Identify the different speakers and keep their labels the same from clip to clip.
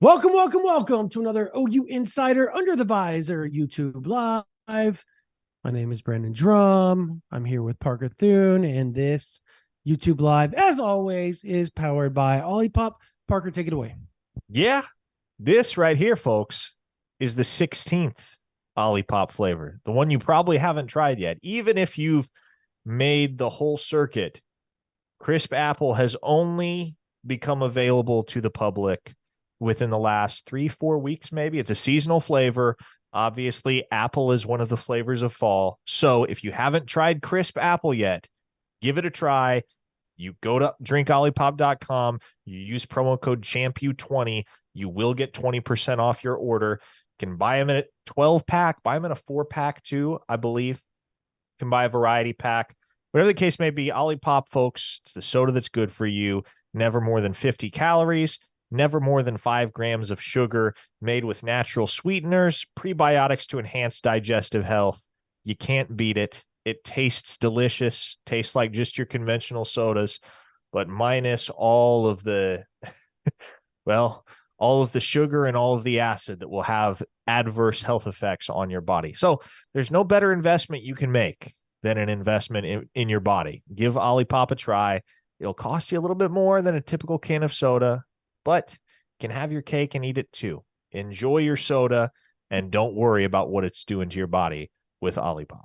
Speaker 1: Welcome, welcome, welcome to another OU Insider Under the Visor YouTube Live. My name is Brandon Drum. I'm here with Parker Thune, and this YouTube Live, as always, is powered by Olipop. Parker, take it away.
Speaker 2: Yeah, this right here, folks, is the 16th Olipop flavor, the one you probably haven't tried yet. Even if you've made the whole circuit, crisp apple has only become available to the public within the last 3-4 weeks, maybe. It's a seasonal flavor. Obviously, apple is one of the flavors of fall. So if you haven't tried crisp apple yet, give it a try. You go to drinkolipop.com, you use promo code CHAMPU20, you will get 20% off your order. You can buy them in a 12-pack, buy them in a 4-pack too, I believe. You can buy a variety pack. Whatever the case may be, Olipop, folks, it's the soda that's good for you. Never more than 50 calories, never more than 5 grams of sugar, made with natural sweeteners, prebiotics to enhance digestive health. You can't beat it. It tastes delicious, tastes like just your conventional sodas, but minus all of the, well, all of the sugar and all of the acid that will have adverse health effects on your body. So there's no better investment you can make than an investment in your body. Give Olipop a try. It'll cost you a little bit more than a typical can of soda, but you can have your cake and eat it too. Enjoy your soda and don't worry about what it's doing to your body with Olipop.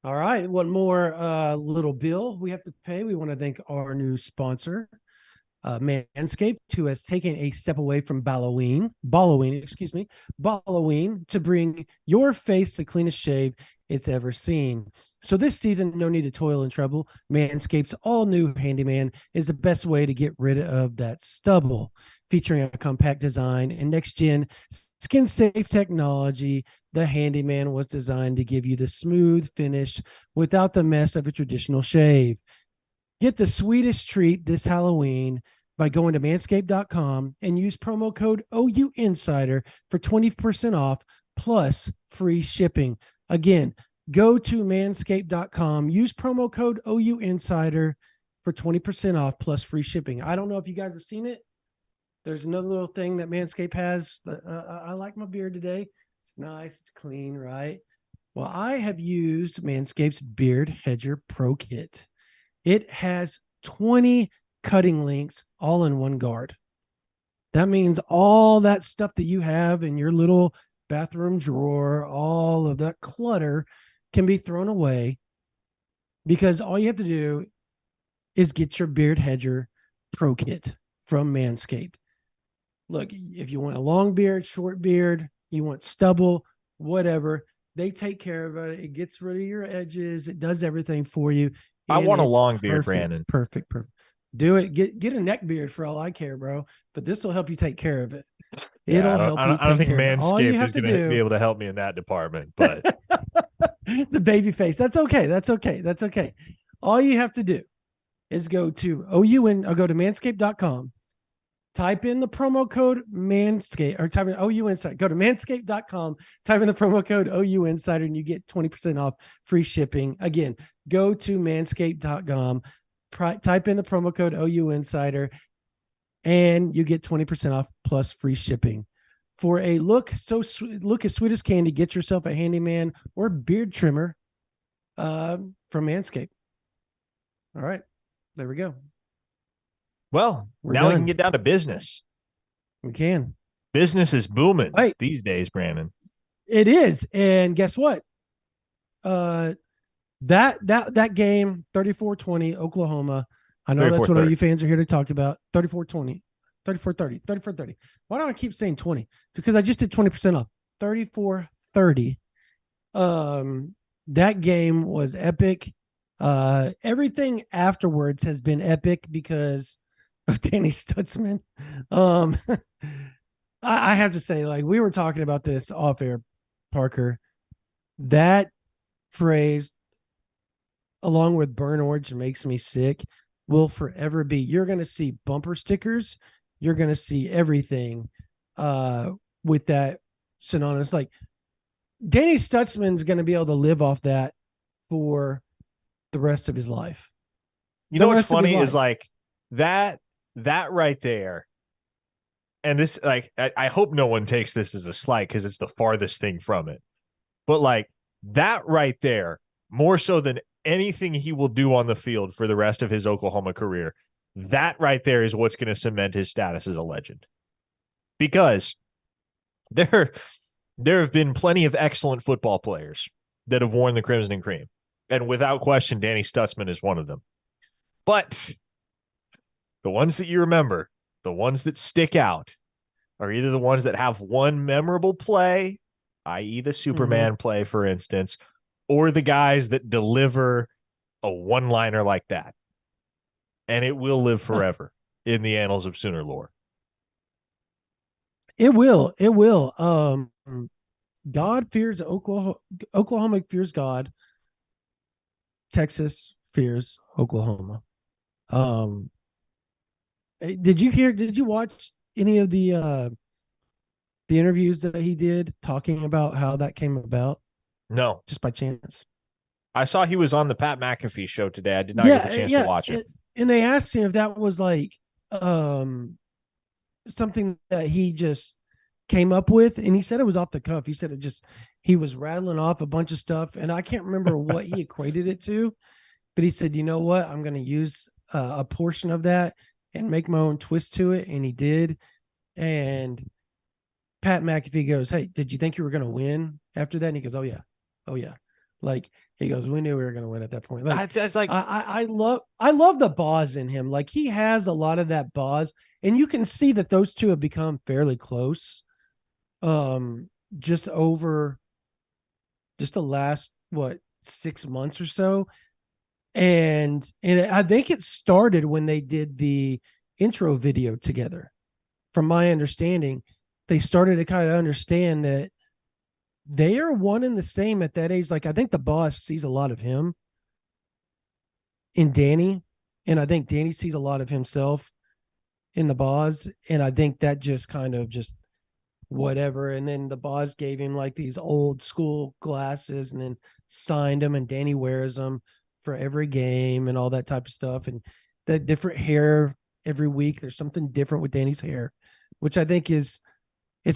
Speaker 1: All right. One more little bill we have to pay. We want to thank our new sponsor, Manscaped, who has taken a step away from Balloween, to bring your face the cleanest shave it's ever seen. So this season, no need to toil and trouble. Manscaped's all-new Handyman is the best way to get rid of that stubble. Featuring a compact design and next-gen skin-safe technology, the Handyman was designed to give you the smooth finish without the mess of a traditional shave. Get the sweetest treat this Halloween by going to manscaped.com and use promo code OU Insider for 20% off plus free shipping. Again, go to manscaped.com, use promo code OU Insider for 20% off plus free shipping. I don't know if you guys have seen it. There's another little thing that Manscaped has. I like my beard today. It's nice. It's clean, right? Well, I have used Manscaped's Beard Hedger Pro Kit. It has 20 cutting links all in one guard. That means all that stuff that you have in your little bathroom drawer, all of that clutter can be thrown away because all you have to do is get your Beard Hedger Pro Kit from Manscaped. Look, if you want a long beard, short beard, you want stubble, whatever, they take care of it. It gets rid of your edges. It does everything for you.
Speaker 2: I want a long
Speaker 1: perfect,
Speaker 2: beard, Brandon.
Speaker 1: Perfect. Do it. Get a neck beard for all I care, bro. But this will help you take care of it.
Speaker 2: Yeah,
Speaker 1: It'll help you
Speaker 2: I don't
Speaker 1: take
Speaker 2: think
Speaker 1: care of it. All you
Speaker 2: Manscaped
Speaker 1: have
Speaker 2: is
Speaker 1: to
Speaker 2: going to
Speaker 1: do,
Speaker 2: be able to help me in that department, but
Speaker 1: the baby face. That's okay. All you have to do is go to manscaped.com. Type in the promo code Manscaped or type in OU Insider. Go to manscaped.com, type in the promo code OU Insider, and you get 20% off free shipping. Again, go to manscaped.com, type in the promo code OU Insider, and you get 20% off plus free shipping. For a look as sweet as candy, get yourself a handyman or beard trimmer from Manscaped. All right, there we go.
Speaker 2: well,
Speaker 1: We're
Speaker 2: now we can
Speaker 1: done.
Speaker 2: get down to business.
Speaker 1: We can.
Speaker 2: Business is booming
Speaker 1: Right.
Speaker 2: these days, Brandon.
Speaker 1: It is. And guess what? That game, 34-20, Oklahoma. I know that's what all you fans are here to talk about. 34-20, 34-30, 34-30. Why do I keep saying 20? Because I just did 20% off. 34-30. That game was epic. Everything afterwards has been epic because of Danny Stutsman. I have to say, like, we were talking about this off air, Parker. That phrase, along with burn orange makes me sick, will forever be. You're going to see bumper stickers. You're going to see everything with that synonymous. Like, Danny Stutsman's going to be able to live off that for the rest of his life.
Speaker 2: You know what's funny is like that right there and this, like, I hope no one takes this as a slight because it's the farthest thing from it. But like that right there, more so than anything he will do on the field for the rest of his Oklahoma career, that right there is what's going to cement his status as a legend. Because there have been plenty of excellent football players that have worn the crimson and cream. And without question, Danny Stutsman is one of them. But the ones that you remember, the ones that stick out, are either the ones that have one memorable play, i.e., the Superman play, for instance, or the guys that deliver a one-liner like that. And it will live forever in the annals of Sooner lore.
Speaker 1: It will. It will. God fears Oklahoma. Oklahoma fears God. Texas fears Oklahoma. Did you watch any of the interviews that he did talking about how that came about?
Speaker 2: No.
Speaker 1: Just by chance.
Speaker 2: I saw he was on the Pat McAfee show today. I did not get the chance to watch it.
Speaker 1: And they asked him if that was like something that he just came up with, and he said it was off the cuff. He said he was rattling off a bunch of stuff, and I can't remember what he equated it to, but he said, you know what, I'm going to use a portion of that and make my own twist to it, and he did. And Pat McAfee goes, hey, did you think you were going to win after that? And he goes, oh yeah. Like, he goes, we knew we were going to win at that point. Like, I love the boss in him. Like, he has a lot of that boss, and you can see that those two have become fairly close. Just over just the last 6 months or so. And I think it started when they did the intro video together. From my understanding, they started to kind of understand that they are one and the same at that age. Like, I think the boss sees a lot of him in Danny, and I think Danny sees a lot of himself in the boss. And I think that just kind of just whatever. And then the boss gave him like these old school glasses and then signed them, and Danny wears them for every game and all that type of stuff. And the different hair every week, there's something different with Danny's hair, which I think it's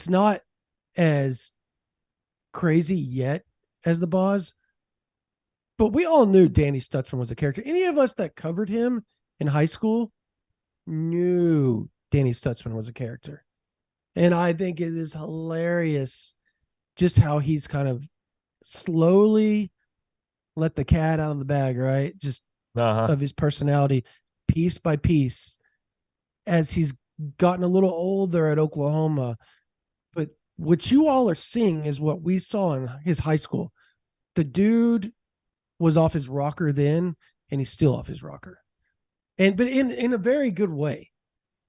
Speaker 1: not as crazy yet as the boss, but we all knew Danny Stutsman was a character. Any of us that covered him in high school knew Danny Stutsman was a character. And I think it is hilarious just how he's kind of slowly let the cat out of the bag, right? Just of his personality, piece by piece, as he's gotten a little older at Oklahoma. But what you all are seeing is what we saw in his high school. The dude was off his rocker then, and he's still off his rocker. But in a very good way.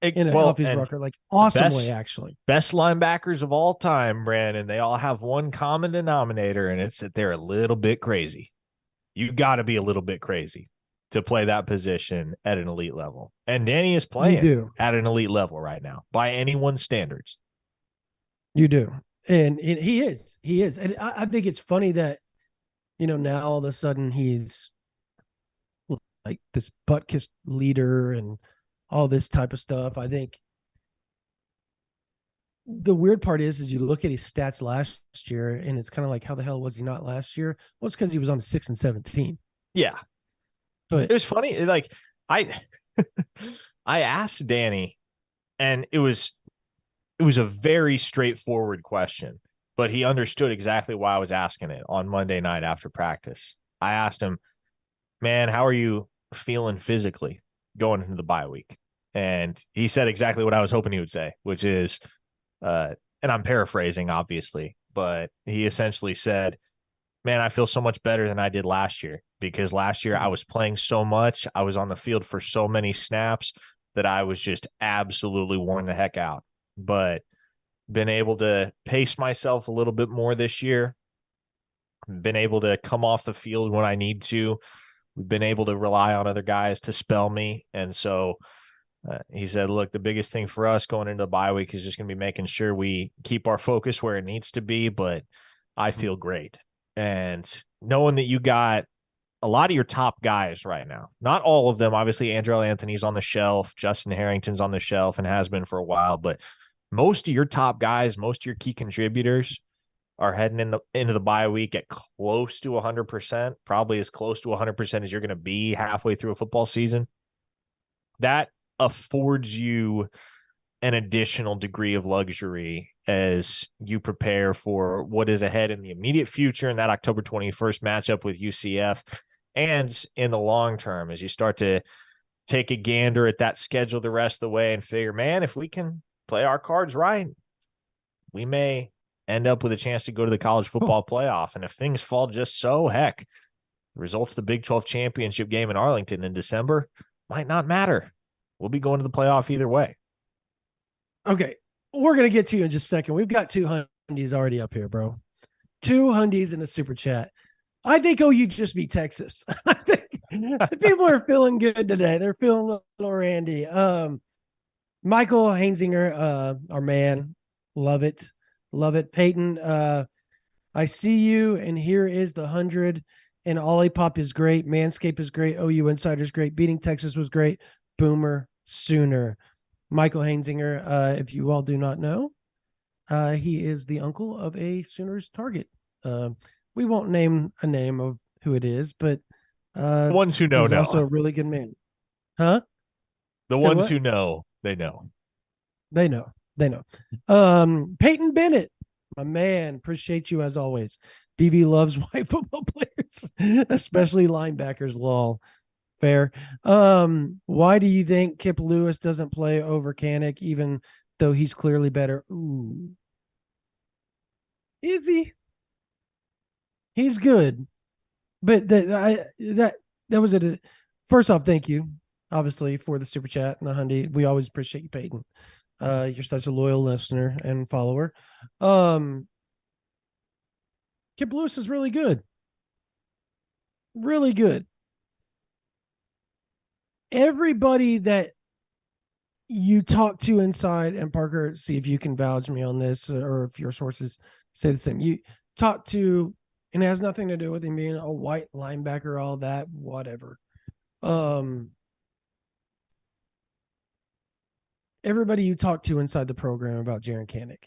Speaker 1: Off his rocker, like awesome way, actually.
Speaker 2: Best linebackers of all time, Brandon. They all have one common denominator, and it's that they're a little bit crazy. You got to be a little bit crazy to play that position at an elite level. And Danny is playing at an elite level right now by anyone's standards.
Speaker 1: You do. And he is. And I think it's funny that, now all of a sudden he's like this butt-kissed leader and all this type of stuff. I think the weird part is you look at his stats last year, and it's kind of like, how the hell was he not last year? Well, it's because he was on 6-17.
Speaker 2: Yeah. But it was funny. Like, I asked Danny, and it was a very straightforward question, but he understood exactly why I was asking it on Monday night after practice. I asked him, man, how are you feeling physically going into the bye week? And he said exactly what I was hoping he would say, which is, and I'm paraphrasing, obviously, but he essentially said, man, I feel so much better than I did last year, because last year I was playing so much. I was on the field for so many snaps that I was just absolutely worn the heck out. But been able to pace myself a little bit more this year, been able to come off the field when I need to. We've been able to rely on other guys to spell me. And so he said, look, the biggest thing for us going into the bye week is just going to be making sure we keep our focus where it needs to be. But I feel great. And knowing that you got a lot of your top guys right now, not all of them, obviously Andrell Anthony's on the shelf, Justin Harrington's on the shelf and has been for a while, but most of your top guys, most of your key contributors are heading into the bye week at close to 100%, probably as close to 100% as you're going to be halfway through a football season. That affords you an additional degree of luxury as you prepare for what is ahead in the immediate future in that October 21st matchup with UCF, and in the long term as you start to take a gander at that schedule the rest of the way and figure, man, if we can play our cards right, we may end up with a chance to go to the college football playoff. And if things fall just so, heck, the results of the Big 12 championship game in Arlington in December might not matter. We'll be going to the playoff either way.
Speaker 1: Okay. We're going to get to you in just a second. We've got 2 hundies already up here, bro. 2 hundies in the super chat. I think OU just beat Texas. I think people are feeling good today. They're feeling a little randy. Michael Hainzinger, our man. Love it. Love it. Peyton, I see you, and here is the 100. And Olipop is great. Manscaped is great. OU Insider is great. Beating Texas was great. Boomer Sooner. Michael Hainzinger, if you all do not know, he is the uncle of a Sooners target. We won't name a name of who it is, but
Speaker 2: the ones who know
Speaker 1: he's
Speaker 2: know.
Speaker 1: Also a really good man. Huh?
Speaker 2: The ones who know, they know.
Speaker 1: They know. They know. Peyton Bennett, my man, appreciate you as always. BB loves white football players, especially linebackers. Lol. Fair. Why do you think Kip Lewis doesn't play over Kanik, even though he's clearly better? Ooh. Is he? He's good. But that was it. First off, thank you, obviously, for the super chat and the hundy. We always appreciate you, Peyton. You're such a loyal listener and follower. Kip Lewis is really good. Really good. Everybody that you talk to inside, and Parker, see if you can vouch me on this, or if your sources say the same. You talk to, and it has nothing to do with him being a white linebacker, all that, whatever. Everybody you talk to inside the program about Jaren Kanik,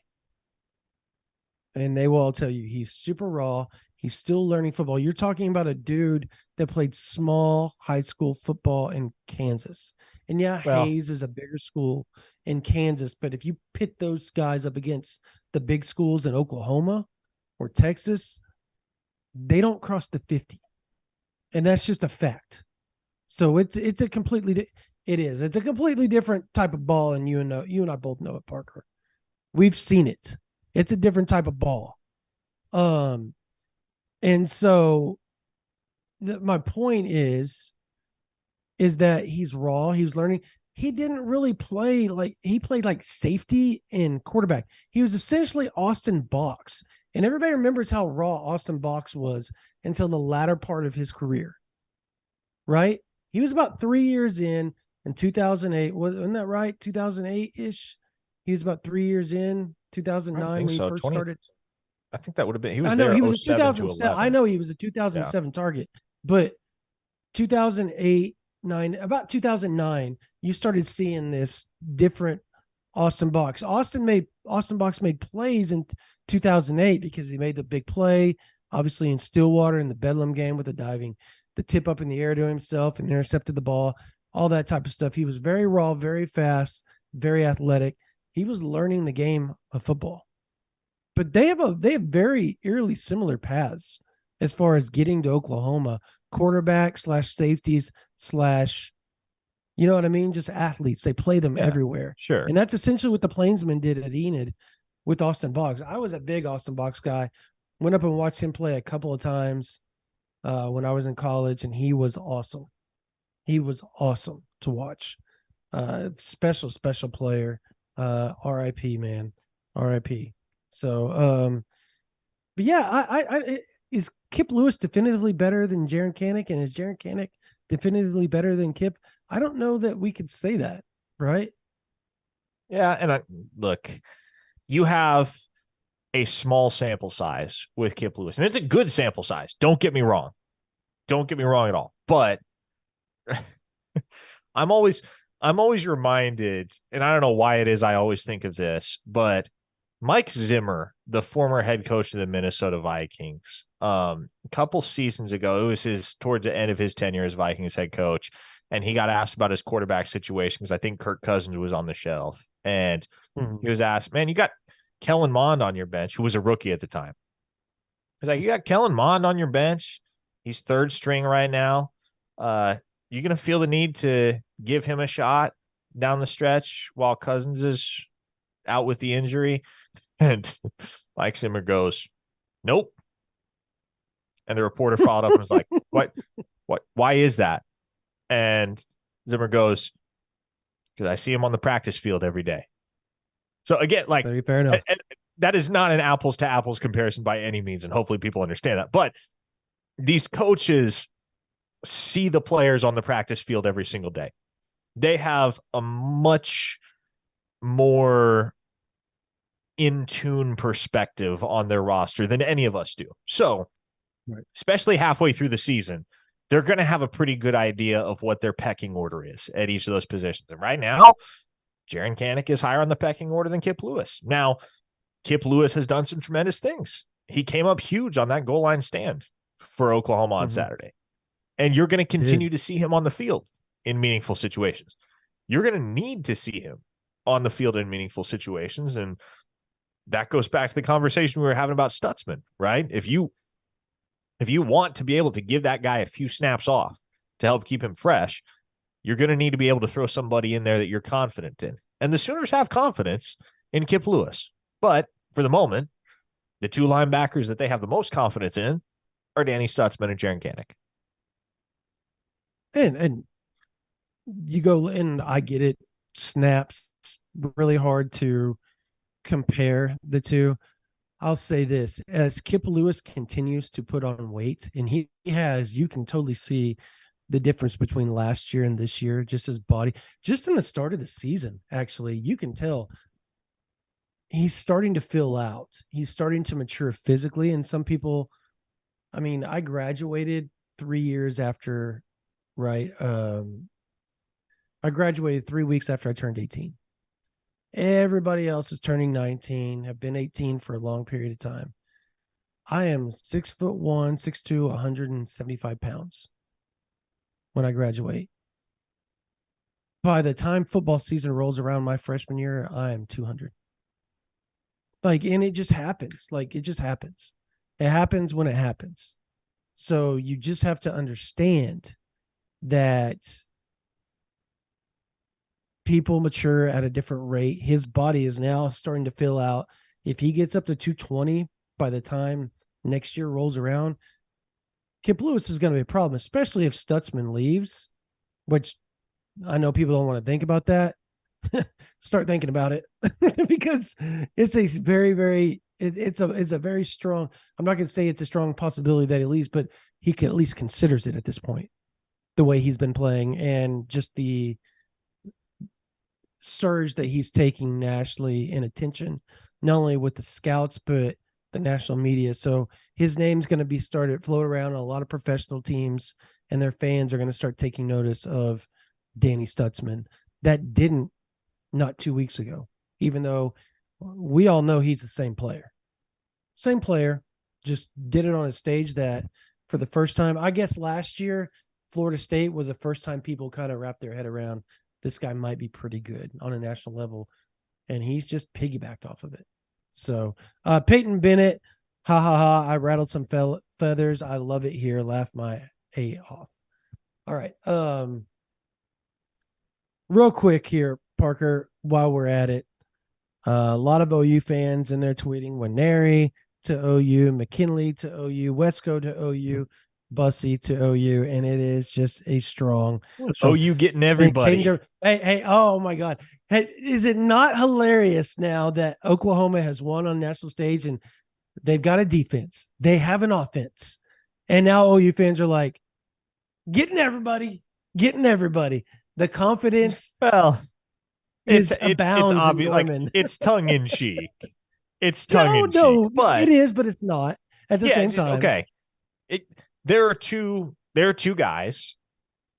Speaker 1: and they will all tell you he's super raw. He's still learning football. You're talking about a dude that played small high school football in Kansas. And yeah, Hayes is a bigger school in Kansas, but if you pit those guys up against the big schools in Oklahoma or Texas, they don't cross the 50. And that's just a fact. So it's a completely it's a completely different type of ball, and you and I both know it, Parker. We've seen it. It's a different type of ball. And so my point is that he's raw. He was learning. He didn't really play he played like safety and quarterback. He was essentially Austin Box. And everybody remembers how raw Austin Box was until the latter part of his career, right? He was about 3 years in 2008. Wasn't that right? 2008-ish. He was about 3 years in 2009 when he first started.
Speaker 2: I think that would have been. He was.
Speaker 1: I know he was a
Speaker 2: 2007.
Speaker 1: I know he was a 2007 target, but 2008, 9, about 2009, you started seeing this different Austin Box. Austin Box made plays in 2008 because he made the big play, obviously in Stillwater in the Bedlam game with the tip up in the air to himself and intercepted the ball, all that type of stuff. He was very raw, very fast, very athletic. He was learning the game of football. But they have very eerily similar paths as far as getting to Oklahoma, quarterback / safeties / you know what I mean? Just athletes. They play them everywhere.
Speaker 2: Sure.
Speaker 1: And that's essentially what the Plainsmen did at Enid with Austin Box. I was a big Austin Box guy. Went up and watched him play a couple of times when I was in college, and he was awesome. He was awesome to watch. Special player. R.I.P. man. R.I.P. So, but yeah, is Kip Lewis definitively better than Jaren Kanik, and is Jaren Kanik definitively better than Kip? I don't know that we could say that, right?
Speaker 2: Yeah, and look, you have a small sample size with Kip Lewis, and it's a good sample size. Don't get me wrong. Don't get me wrong at all. But I'm always I'm always reminded, and I don't know why it is I always think of this, but Mike Zimmer, the former head coach of the Minnesota Vikings, a couple seasons ago, it was towards the end of his tenure as Vikings head coach, and he got asked about his quarterback situation because I think Kirk Cousins was on the shelf, and he was asked, "Man, you got Kellen Mond on your bench, who was a rookie at the time." He's like, "You got Kellen Mond on your bench. He's third string right now. You gonna feel the need to give him a shot down the stretch while Cousins is out with the injury?" And Mike Zimmer goes, "Nope." And the reporter followed up and was like, "What? Why is that?" And Zimmer goes, "Because I see him on the practice field every day." So again, like,
Speaker 1: Very fair enough.
Speaker 2: and that is not an apples to apples comparison by any means, and hopefully people understand that. But these coaches see the players on the practice field every single day. They have a much more in tune perspective on their roster than any of us do. So, especially halfway through the season, they're going to have a pretty good idea of what their pecking order is at each of those positions. And right now, Jaron Kanik is higher on the pecking order than Kip Lewis. Now, Kip Lewis has done some tremendous things. He came up huge on that goal line stand for Oklahoma on Saturday. And you're going to continue to see him on the field in meaningful situations. You're going to need to see him on the field in meaningful situations. And that goes back to the conversation we were having about Stutsman, right? If you want to be able to give that guy a few snaps off to help keep him fresh, you're going to need to be able to throw somebody in there that you're confident in. And the Sooners have confidence in Kip Lewis. But for the moment, the two linebackers that they have the most confidence in are Danny Stutsman and Jaron Kanik.
Speaker 1: And you go, and I get it. Snaps, really hard to compare the two. I'll say this: as Kip Lewis continues to put on weight, and he has, you can totally see the difference between last year and this year. Just his body, just in the start of the season, actually, you can tell he's starting to fill out. He's starting to mature physically. And some people, I mean, I graduated 3 years after, right? I graduated 3 weeks after I turned 18. Everybody else is turning 19, have been 18 for a long period of time. I am 6'1", 6'2", 175 pounds when I graduate. By the time football season rolls around my freshman year, I am 200. Like, and it just happens. Like, it just happens. It happens when it happens. So you just have to understand that people mature at a different rate. His body is now starting to fill out. If he gets up to 220 by the time next year rolls around, Kip Lewis is going to be a problem, especially if Stutsman leaves, which I know people don't want to think about that. Start thinking about it because it's a very, very, it's a very strong, I'm not going to say it's a strong possibility that he leaves, but he can at least considers it at this point, the way he's been playing and just the surge that he's taking nationally in attention, not only with the scouts, but the national media. So his name's going to be started float around a lot of professional teams, and their fans are going to start taking notice of Danny Stutsman. That didn't not 2 weeks ago, even though we all know he's the same player, just did it on a stage that for the first time, I guess last year, Florida State was the first time people kind of wrapped their head around this guy might be pretty good on a national level. And he's just piggybacked off of it. So Peyton Bennett, ha ha ha, I rattled some feathers. I love it here. Laugh my A off. All right. Real quick here, Parker, while we're at it, a lot of OU fans in there tweeting Waneri to OU, McKinley to OU, Wesco to OU, Bussy to OU, and it is just a strong
Speaker 2: OU getting everybody.
Speaker 1: Hey, oh my God. Hey, is it not hilarious now that Oklahoma has won on national stage and they've got a defense, they have an offense, and now OU fans are like, getting everybody. The confidence
Speaker 2: it's
Speaker 1: abounds
Speaker 2: obvious,
Speaker 1: in Norman.
Speaker 2: like it's tongue in cheek. It's tongue in cheek.
Speaker 1: No,
Speaker 2: but
Speaker 1: it is, but it's not at the same time.
Speaker 2: Okay. There are two guys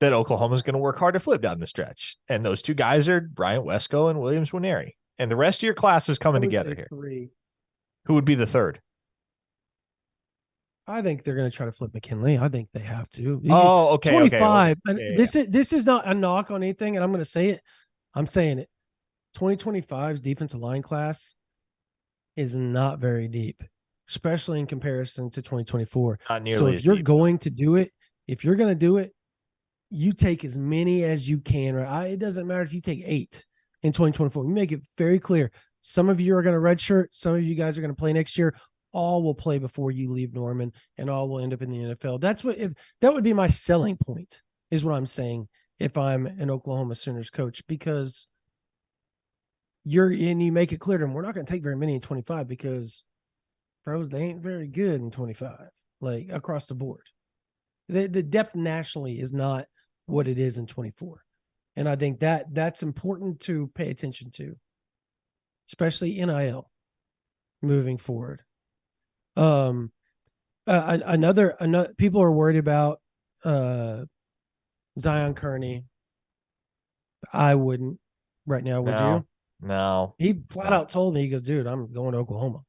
Speaker 2: that Oklahoma's going to work hard to flip down the stretch. And those two guys are Bryant Wesco and Williams Nwaneri. And the rest of your class is coming together here.
Speaker 1: 3.
Speaker 2: Who would be the third?
Speaker 1: I think they're going to try to flip McKinley. I think they have to.
Speaker 2: Oh, okay.
Speaker 1: 25.
Speaker 2: Okay.
Speaker 1: And this is not a knock on anything, and I'm going to say it. I'm saying it. 2025's defensive line class is not very deep, especially in comparison to 2024.
Speaker 2: Not nearly
Speaker 1: so if
Speaker 2: as
Speaker 1: you're
Speaker 2: deep.
Speaker 1: going to do it, if you're going to do it, you take as many as you can. Right? It doesn't matter if you take 8 in 2024. You make it very clear. Some of you are going to redshirt. Some of you guys are going to play next year. All will play before you leave Norman, and all will end up in the NFL. That would be my selling point, is what I'm saying, if I'm an Oklahoma Sooners coach, because you make it clear to them, we're not going to take very many in 25 because pros, they ain't very good in 25, like across the board. The depth nationally is not what it is in 24. And I think that's important to pay attention to, especially NIL moving forward. Another people are worried about Zion Kearney. I wouldn't right now, would you?
Speaker 2: No.
Speaker 1: He flat out told me, he goes, dude, I'm going to Oklahoma.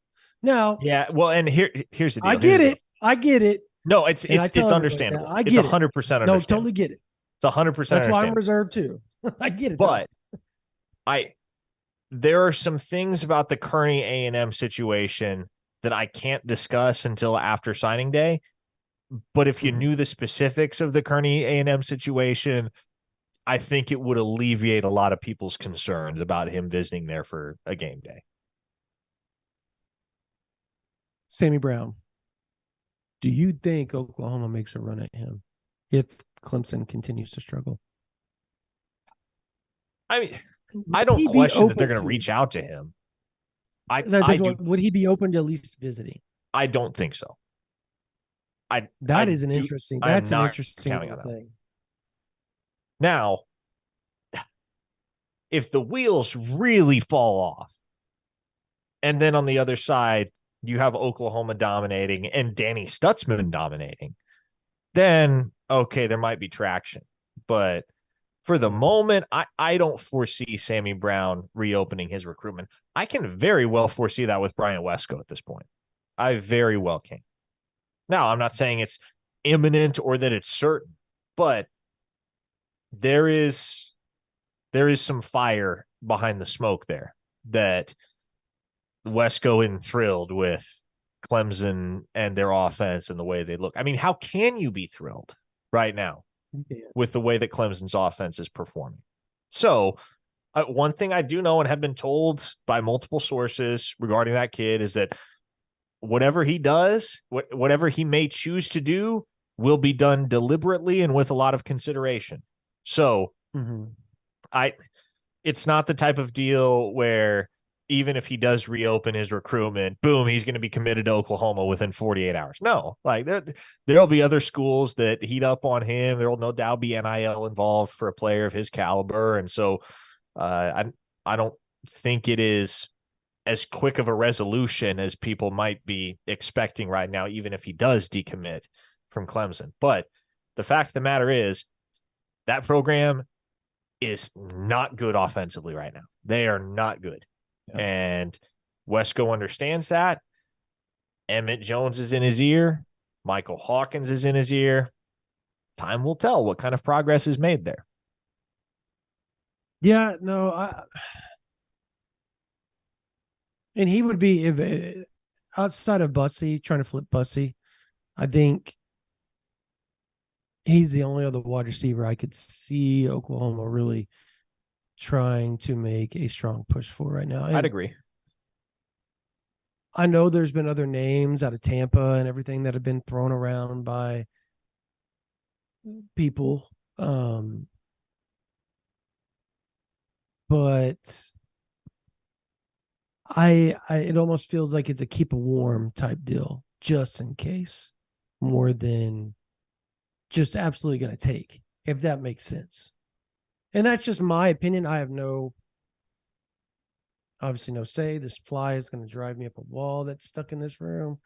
Speaker 1: Now,
Speaker 2: yeah, well, and here's the deal.
Speaker 1: I get it.
Speaker 2: No, it's understandable.
Speaker 1: I get
Speaker 2: it's 100% understandable.
Speaker 1: No, totally get it.
Speaker 2: It's 100%.
Speaker 1: That's why I'm reserved too. I get it.
Speaker 2: But there are some things about the Kearney A&M situation that I can't discuss until after signing day. But if you knew the specifics of the Kearney A&M situation, I think it would alleviate a lot of people's concerns about him visiting there for a game day.
Speaker 1: Sammy Brown, do you think Oklahoma makes a run at him if Clemson continues to struggle?
Speaker 2: I mean, I don't question that they're going to reach out to him.
Speaker 1: Would he be open to at least visiting?
Speaker 2: I don't think so.
Speaker 1: That's an interesting thing.
Speaker 2: Now, if the wheels really fall off, and then on the other side, you have Oklahoma dominating and Danny Stutsman dominating, then, okay, there might be traction. But for the moment, I don't foresee Sammy Brown reopening his recruitment. I can very well foresee that with Bryant Wesco at this point. I very well can. Now, I'm not saying it's imminent or that it's certain, but there is some fire behind the smoke there that Wesco isn't thrilled with Clemson and their offense and the way they look. I mean, how can you be thrilled right now with the way that Clemson's offense is performing? So one thing I do know and have been told by multiple sources regarding that kid is that whatever he does, whatever he may choose to do, will be done deliberately and with a lot of consideration. So it's not the type of deal where even if he does reopen his recruitment, boom, he's going to be committed to Oklahoma within 48 hours. No, like there'll be other schools that heat up on him. There will no doubt be NIL involved for a player of his caliber. And so I don't think it is as quick of a resolution as people might be expecting right now, even if he does decommit from Clemson. But the fact of the matter is that program is not good offensively right now. They are not good. Yeah. And Wesco understands that. Emmett Jones is in his ear. Michael Hawkins is in his ear. Time will tell what kind of progress is made there.
Speaker 1: Yeah, no, and he would be, if outside of Bussy, trying to flip Bussy, I think he's the only other wide receiver I could see Oklahoma really trying to make a strong push for right now. And
Speaker 2: I'd agree.
Speaker 1: I know there's been other names out of Tampa and everything that have been thrown around by people. But it almost feels like it's a keep it warm type deal, just in case, more than just absolutely going to take, if that makes sense. And that's just my opinion. I have obviously no say. This fly is going to drive me up a wall that's stuck in this room.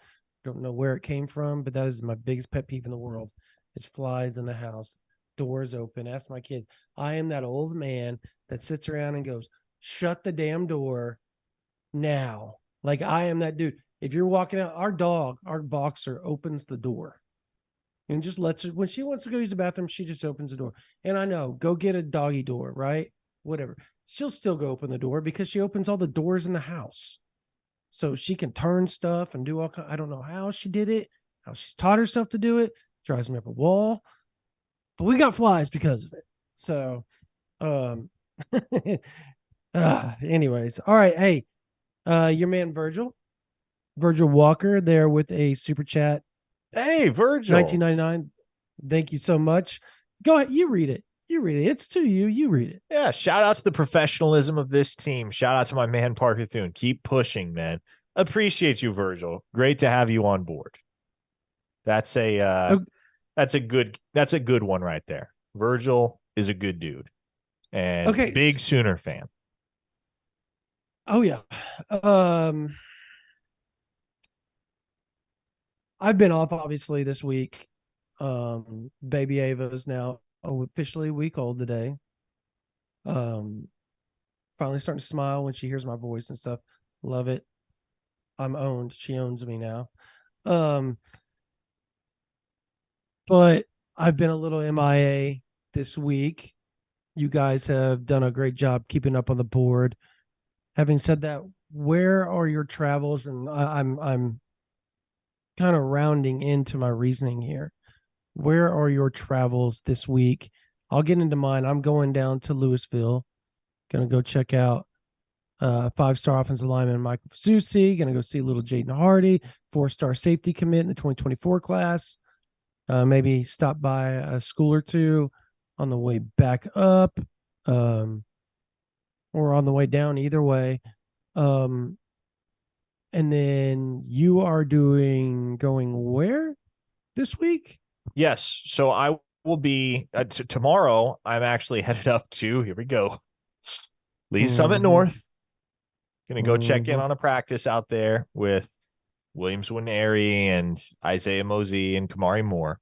Speaker 1: Don't know where it came from, but that is my biggest pet peeve in the world. It's flies in the house. doors open. Ask my kid. I am that old man that sits around and goes, shut the damn door now. Like I am that dude. If you're walking out, our dog, our boxer opens the door and just lets her, when she wants to go use the bathroom, she just opens the door. And I know, go get a doggy door, right? Whatever. She'll still go open the door because she opens all the doors in the house. So she can turn stuff and do all kinds. I don't know how she did it, how she's taught herself to do it. Drives me up a wall. But we got flies because of it. So anyways. All right. Hey, your man Virgil Walker there with a super chat.
Speaker 2: Hey, Virgil.
Speaker 1: 1999. Thank you so much. Go ahead. You read it. You read it. It's to you. You read it.
Speaker 2: Yeah. Shout out to the professionalism of this team. Shout out to my man, Parker Thune. Keep pushing, man. Appreciate you, Virgil. Great to have you on board. That's a good one right there. Virgil is a good dude and big Sooner fan.
Speaker 1: Oh yeah. I've been off obviously this week. Baby Ava is now officially a week old today. Finally starting to smile when she hears my voice and stuff. Love it. I'm owned. She owns me now. But I've been a little MIA this week. You guys have done a great job keeping up on the board. Having said that, where are your travels? And I'm kind of rounding into my reasoning here. Where are your travels this week? I'll get into mine. I'm going down to Louisville. Going to go check out 5-star offensive lineman Michael Fasusi. Going to go see little Jaden Hardy, 4-star safety commit in the 2024 class. Maybe stop by a school or two on the way back up, or on the way down, either way. And then you are going where this week?
Speaker 2: Yes. So I will be tomorrow. I'm actually headed up to, here we go, Lee Summit North. Going to go check in on a practice out there with Williams Winneri and Isaiah Mosey and Kamari Moore.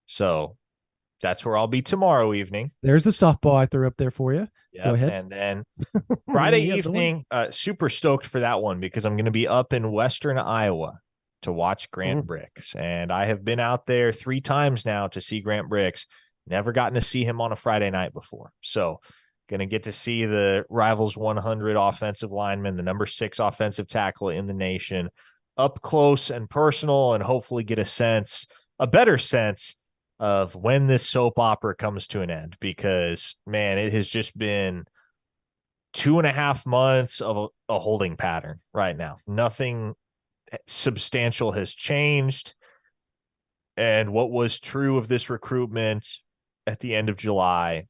Speaker 2: So that's where I'll be tomorrow evening.
Speaker 1: There's the softball I threw up there for you.
Speaker 2: Yep.
Speaker 1: Go ahead.
Speaker 2: And then Friday evening, super stoked for that one because I'm going to be up in Western Iowa to watch Grant Bricks. And I have been out there 3 times now to see Grant Bricks. Never gotten to see him on a Friday night before. So going to get to see the Rivals 100 offensive lineman, the number 6 offensive tackle in the nation, up close and personal, and hopefully get a better sense of when this soap opera comes to an end, because man, it has just been 2.5 months of a holding pattern right now. Nothing substantial has changed. And what was true of this recruitment at the end of July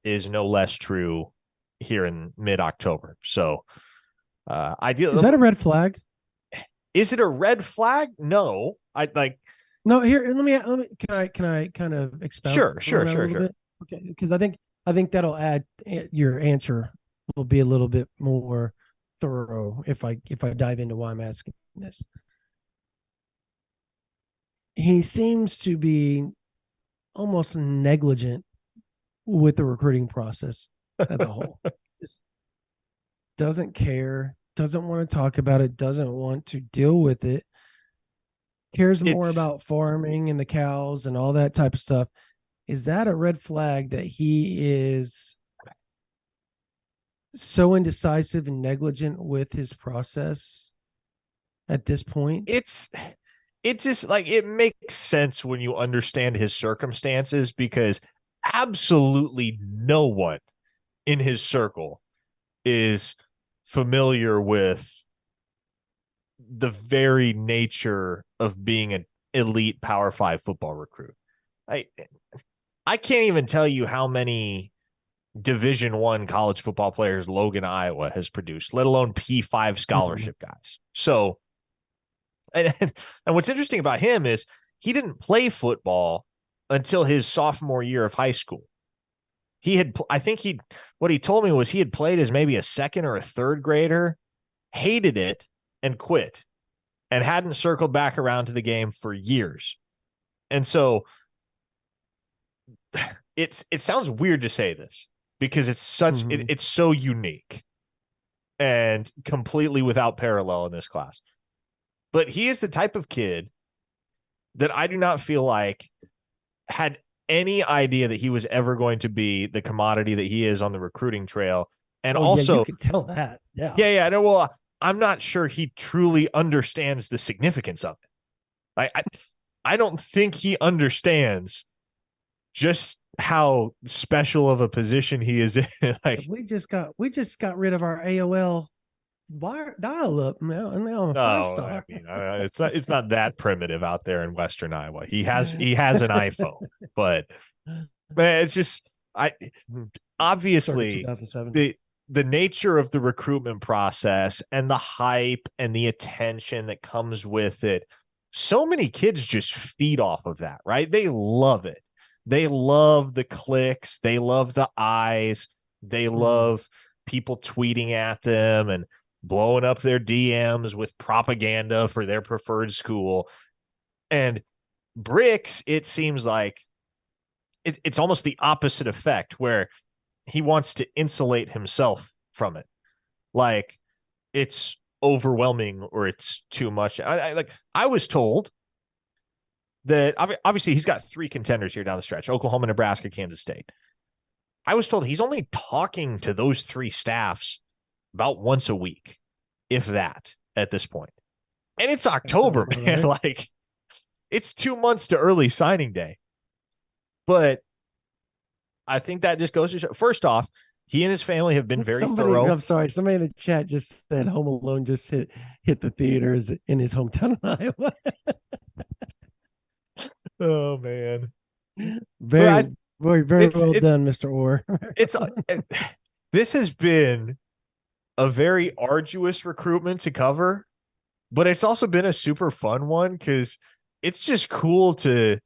Speaker 2: is no less true here in mid-October. So
Speaker 1: is that a red flag?
Speaker 2: Is it a red flag? No.
Speaker 1: No, here, let me can I kind of expound?
Speaker 2: Sure.
Speaker 1: Bit? Okay, because I think that'll add, your answer will be a little bit more thorough if I dive into why I'm asking this. He seems to be almost negligent with the recruiting process as a whole. Just doesn't care, doesn't want to talk about it, doesn't want to deal with it. Cares more about farming and the cows and all that type of stuff. Is that a red flag that he is so indecisive and negligent with his process at this point?
Speaker 2: It's just like, it makes sense when you understand his circumstances, because absolutely no one in his circle is familiar with the very nature of being an elite Power 5 football recruit. I can't even tell you how many Division I college football players Logan, Iowa has produced, let alone P5 scholarship guys. So, and what's interesting about him is he didn't play football until his sophomore year of high school. What he told me was he had played as maybe a second or a third grader, hated it, and quit, and hadn't circled back around to the game for years. And so it sounds weird to say this because it's so unique and completely without parallel in this class. But he is the type of kid that I do not feel like had any idea that he was ever going to be the commodity that he is on the recruiting trail. And
Speaker 1: Oh yeah, you
Speaker 2: also,
Speaker 1: could tell that. Yeah.
Speaker 2: yeah, no, well, I'm not sure he truly understands the significance of it. I don't think he understands just how special of a position he is in. Like,
Speaker 1: we just got rid of our AOL wire dial up now, and now I'm a five
Speaker 2: oh,
Speaker 1: star.
Speaker 2: I mean, it's not that primitive out there in Western Iowa. He has an iPhone, but man, it's just I
Speaker 1: Circa
Speaker 2: obviously
Speaker 1: 2007.
Speaker 2: the nature of the recruitment process and the hype and the attention that comes with it. So many kids just feed off of that, right? They love it. They love the clicks. They love the eyes. They love people tweeting at them and blowing up their DMs with propaganda for their preferred school. And Bricks, it seems like it's almost the opposite effect where he wants to insulate himself from it. Like it's overwhelming or it's too much. I was told that obviously he's got 3 contenders here down the stretch: Oklahoma, Nebraska, Kansas State. I was told he's only talking to those 3 staffs about once a week, if that, at this point. And it's October, man.
Speaker 1: Right.
Speaker 2: Like it's 2 months to early signing day. But I think that just goes to show. First off, he and his family have been very thorough.
Speaker 1: I'm sorry. Somebody in the chat just said Home Alone just hit the theaters in his hometown of Iowa.
Speaker 2: Oh man,
Speaker 1: very well done, Mr. Orr.
Speaker 2: This has been a very arduous recruitment to cover, but it's also been a super fun one because it's just cool to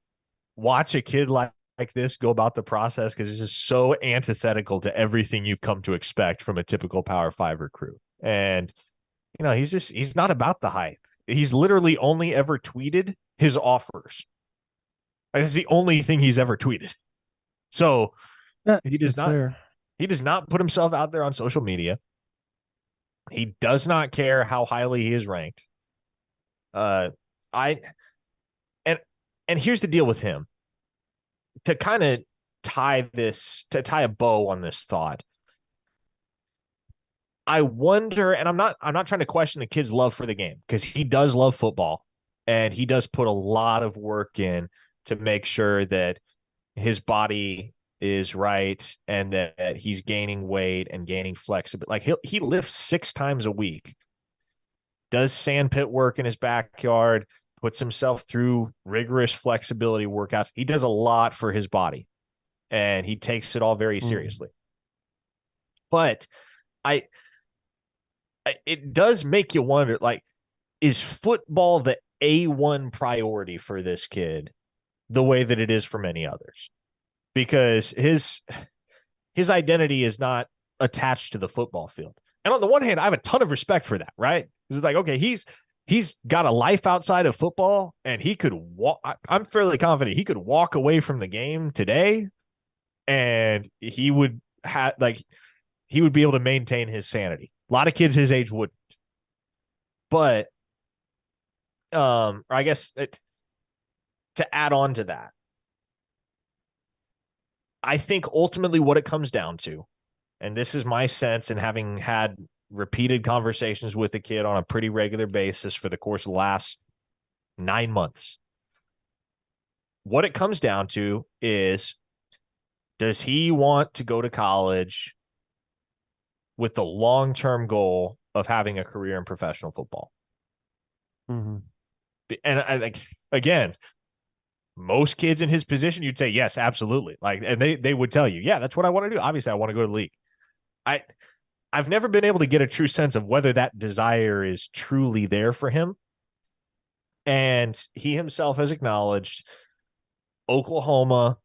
Speaker 2: watch a kid like this go about the process because it's just so antithetical to everything you've come to expect from a typical Power 5 recruit. And he's not about the hype. He's literally only ever tweeted his offers. That's the only thing he's ever tweeted. So he does not put himself out there on social media. He does not care how highly he is ranked. And here's the deal with him. To kind of tie a bow on this thought, I wonder, and I'm not trying to question the kid's love for the game because he does love football and he does put a lot of work in to make sure that his body is right and that he's gaining weight and gaining flexibility. Like he lifts 6 times a week, does sandpit work in his backyard, puts himself through rigorous flexibility workouts. He does a lot for his body and he takes it all very seriously. But it does make you wonder, like, is football the A1 priority for this kid the way that it is for many others? Because his identity is not attached to the football field. And on the one hand, I have a ton of respect for that, right? It's like, okay, he's got a life outside of football and he could walk. I'm fairly confident he could walk away from the game today and he would be able to maintain his sanity. A lot of kids his age wouldn't. But I guess to add on to that, I think ultimately what it comes down to, and this is my sense and having had repeated conversations with the kid on a pretty regular basis for the course of the last 9 months, what it comes down to is, does he want to go to college with the long-term goal of having a career in professional football? And I think, again, most kids in his position, you'd say, yes, absolutely. Like, and they would tell you, yeah, that's what I want to do. Obviously, I want to go to the league. I've never been able to get a true sense of whether that desire is truly there for him. And he himself has acknowledged Oklahoma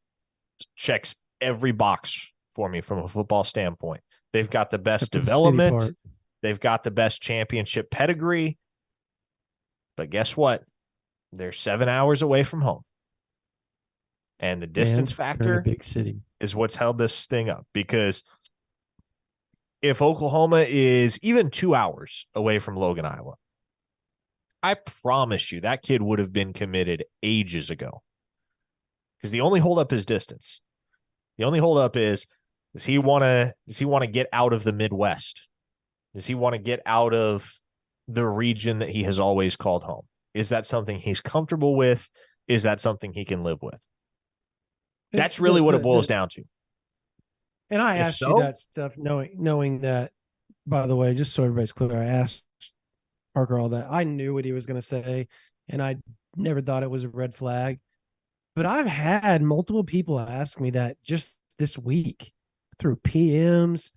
Speaker 2: checks every box for me from a football standpoint. They've got the best development. They've got the best championship pedigree. But guess what? They're 7 hours away from home. And the
Speaker 1: And
Speaker 2: distance
Speaker 1: they're in a
Speaker 2: factor
Speaker 1: big city.
Speaker 2: is what's held this thing up, because if Oklahoma is even 2 hours away from Logan, Iowa, I promise you that kid would have been committed ages ago. Because the only holdup is distance. The only holdup is, does he want to get out of the Midwest? Does he want to get out of the region that he has always called home? Is that something he's comfortable with? Is that something he can live with?
Speaker 1: It's
Speaker 2: That's really what it boils
Speaker 1: the
Speaker 2: down to.
Speaker 1: and I
Speaker 2: If
Speaker 1: asked you
Speaker 2: so,
Speaker 1: that stuff knowing that, by the way, just so everybody's clear, I asked Parker all that. I knew what he was going to say, and I never thought it was a red flag. But I've had multiple people ask me that just this week through PMs,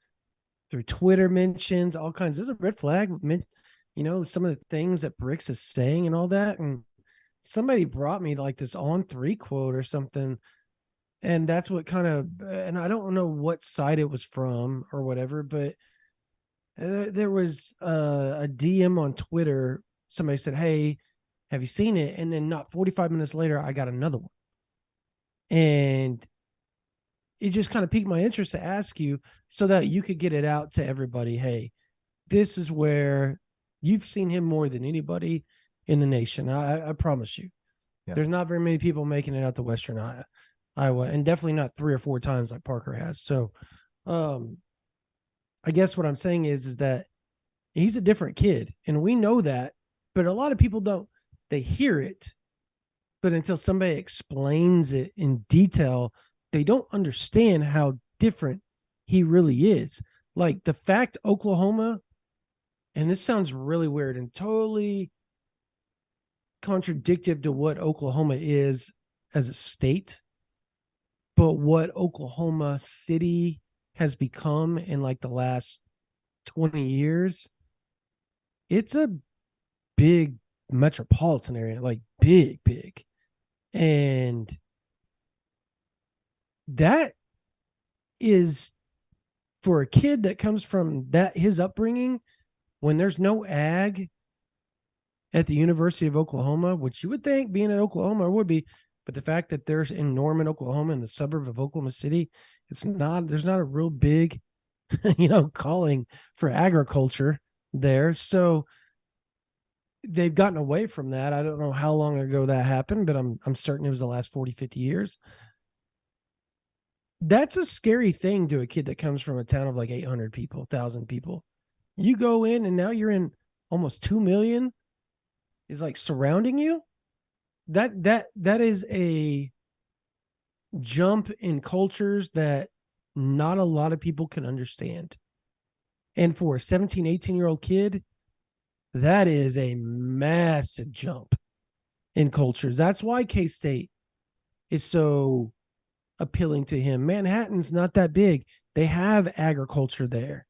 Speaker 1: through Twitter mentions, all kinds. There's a red flag, some of the things that Bricks is saying and all that. And somebody brought me like this On3 quote or something. And that's what and I don't know what side it was from or whatever, but there was a DM on Twitter. Somebody said, "Hey, have you seen it?" And then not 45 minutes later, I got another one. And it just kind of piqued my interest to ask you so that you could get it out to everybody. Hey, this is where you've seen him more than anybody in the nation. I promise you. Yeah. There's not very many people making it out to Western Iowa, and definitely not 3 or 4 times like Parker has. So, I guess what I'm saying is that he's a different kid, and we know that, but a lot of people don't. They hear it, but until somebody explains it in detail, they don't understand how different he really is. Like the fact Oklahoma, and this sounds really weird and totally contradictory to what Oklahoma is as a state, but what Oklahoma City has become in like the last 20 years, it's a big metropolitan area, like big. And that is for a kid that comes from his upbringing, when there's no ag at the University of Oklahoma, which you would think being at Oklahoma would be, but the fact that there's in Norman, Oklahoma, in the suburb of Oklahoma City, there's not a real big, calling for agriculture there. So they've gotten away from that. I don't know how long ago that happened, but I'm certain it was the last 40, 50 years. That's a scary thing to a kid that comes from a town of like 800 people, 1,000 people. You go in and now you're in almost 2 million is like surrounding you. That is a jump in cultures that not a lot of people can understand. And for a 17, 18-year-old kid, that is a massive jump in cultures. That's why K-State is so appealing to him. Manhattan's not that big. They have agriculture there.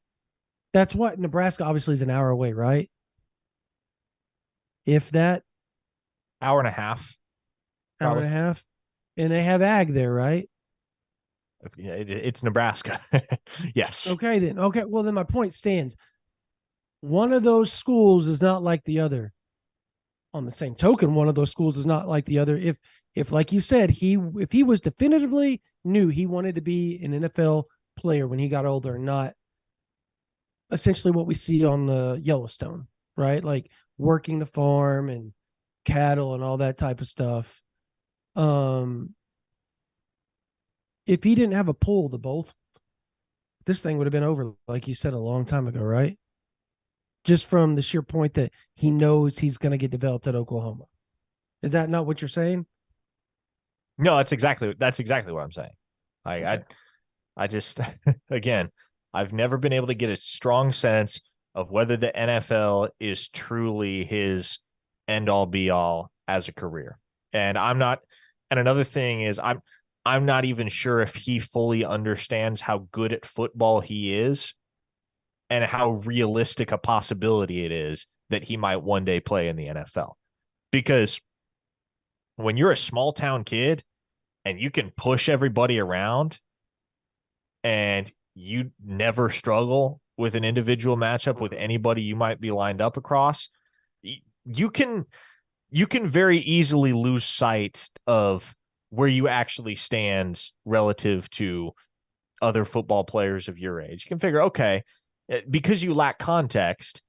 Speaker 1: That's what Nebraska obviously is an hour away, right? If that.
Speaker 2: Hour and a half.
Speaker 1: Hour and a half. And they have ag there, right?
Speaker 2: It's Nebraska. Yes.
Speaker 1: Okay, then. Okay, well, then my point stands. One of those schools is not like the other. On the same token, one of those schools is not like the other. If like you said, if he was definitively knew he wanted to be an NFL player when he got older, not essentially what we see on the Yellowstone, right? Like working the farm and cattle and all that type of stuff. If he didn't have a pull to both, this thing would have been over, like you said, a long time ago, right? Just from the sheer point that he knows he's going to get developed at Oklahoma. Is that not what you're saying?
Speaker 2: No, that's exactly what I'm saying. I just, again, I've never been able to get a strong sense of whether the NFL is truly his end all be all as a career. And another thing is I'm not even sure if he fully understands how good at football he is and how realistic a possibility it is that he might one day play in the NFL. Because when you're a small town kid and you can push everybody around and you never struggle with an individual matchup with anybody you might be lined up across, you can very easily lose sight of where you actually stand relative to other football players of your age. You can figure, okay, because you lack context,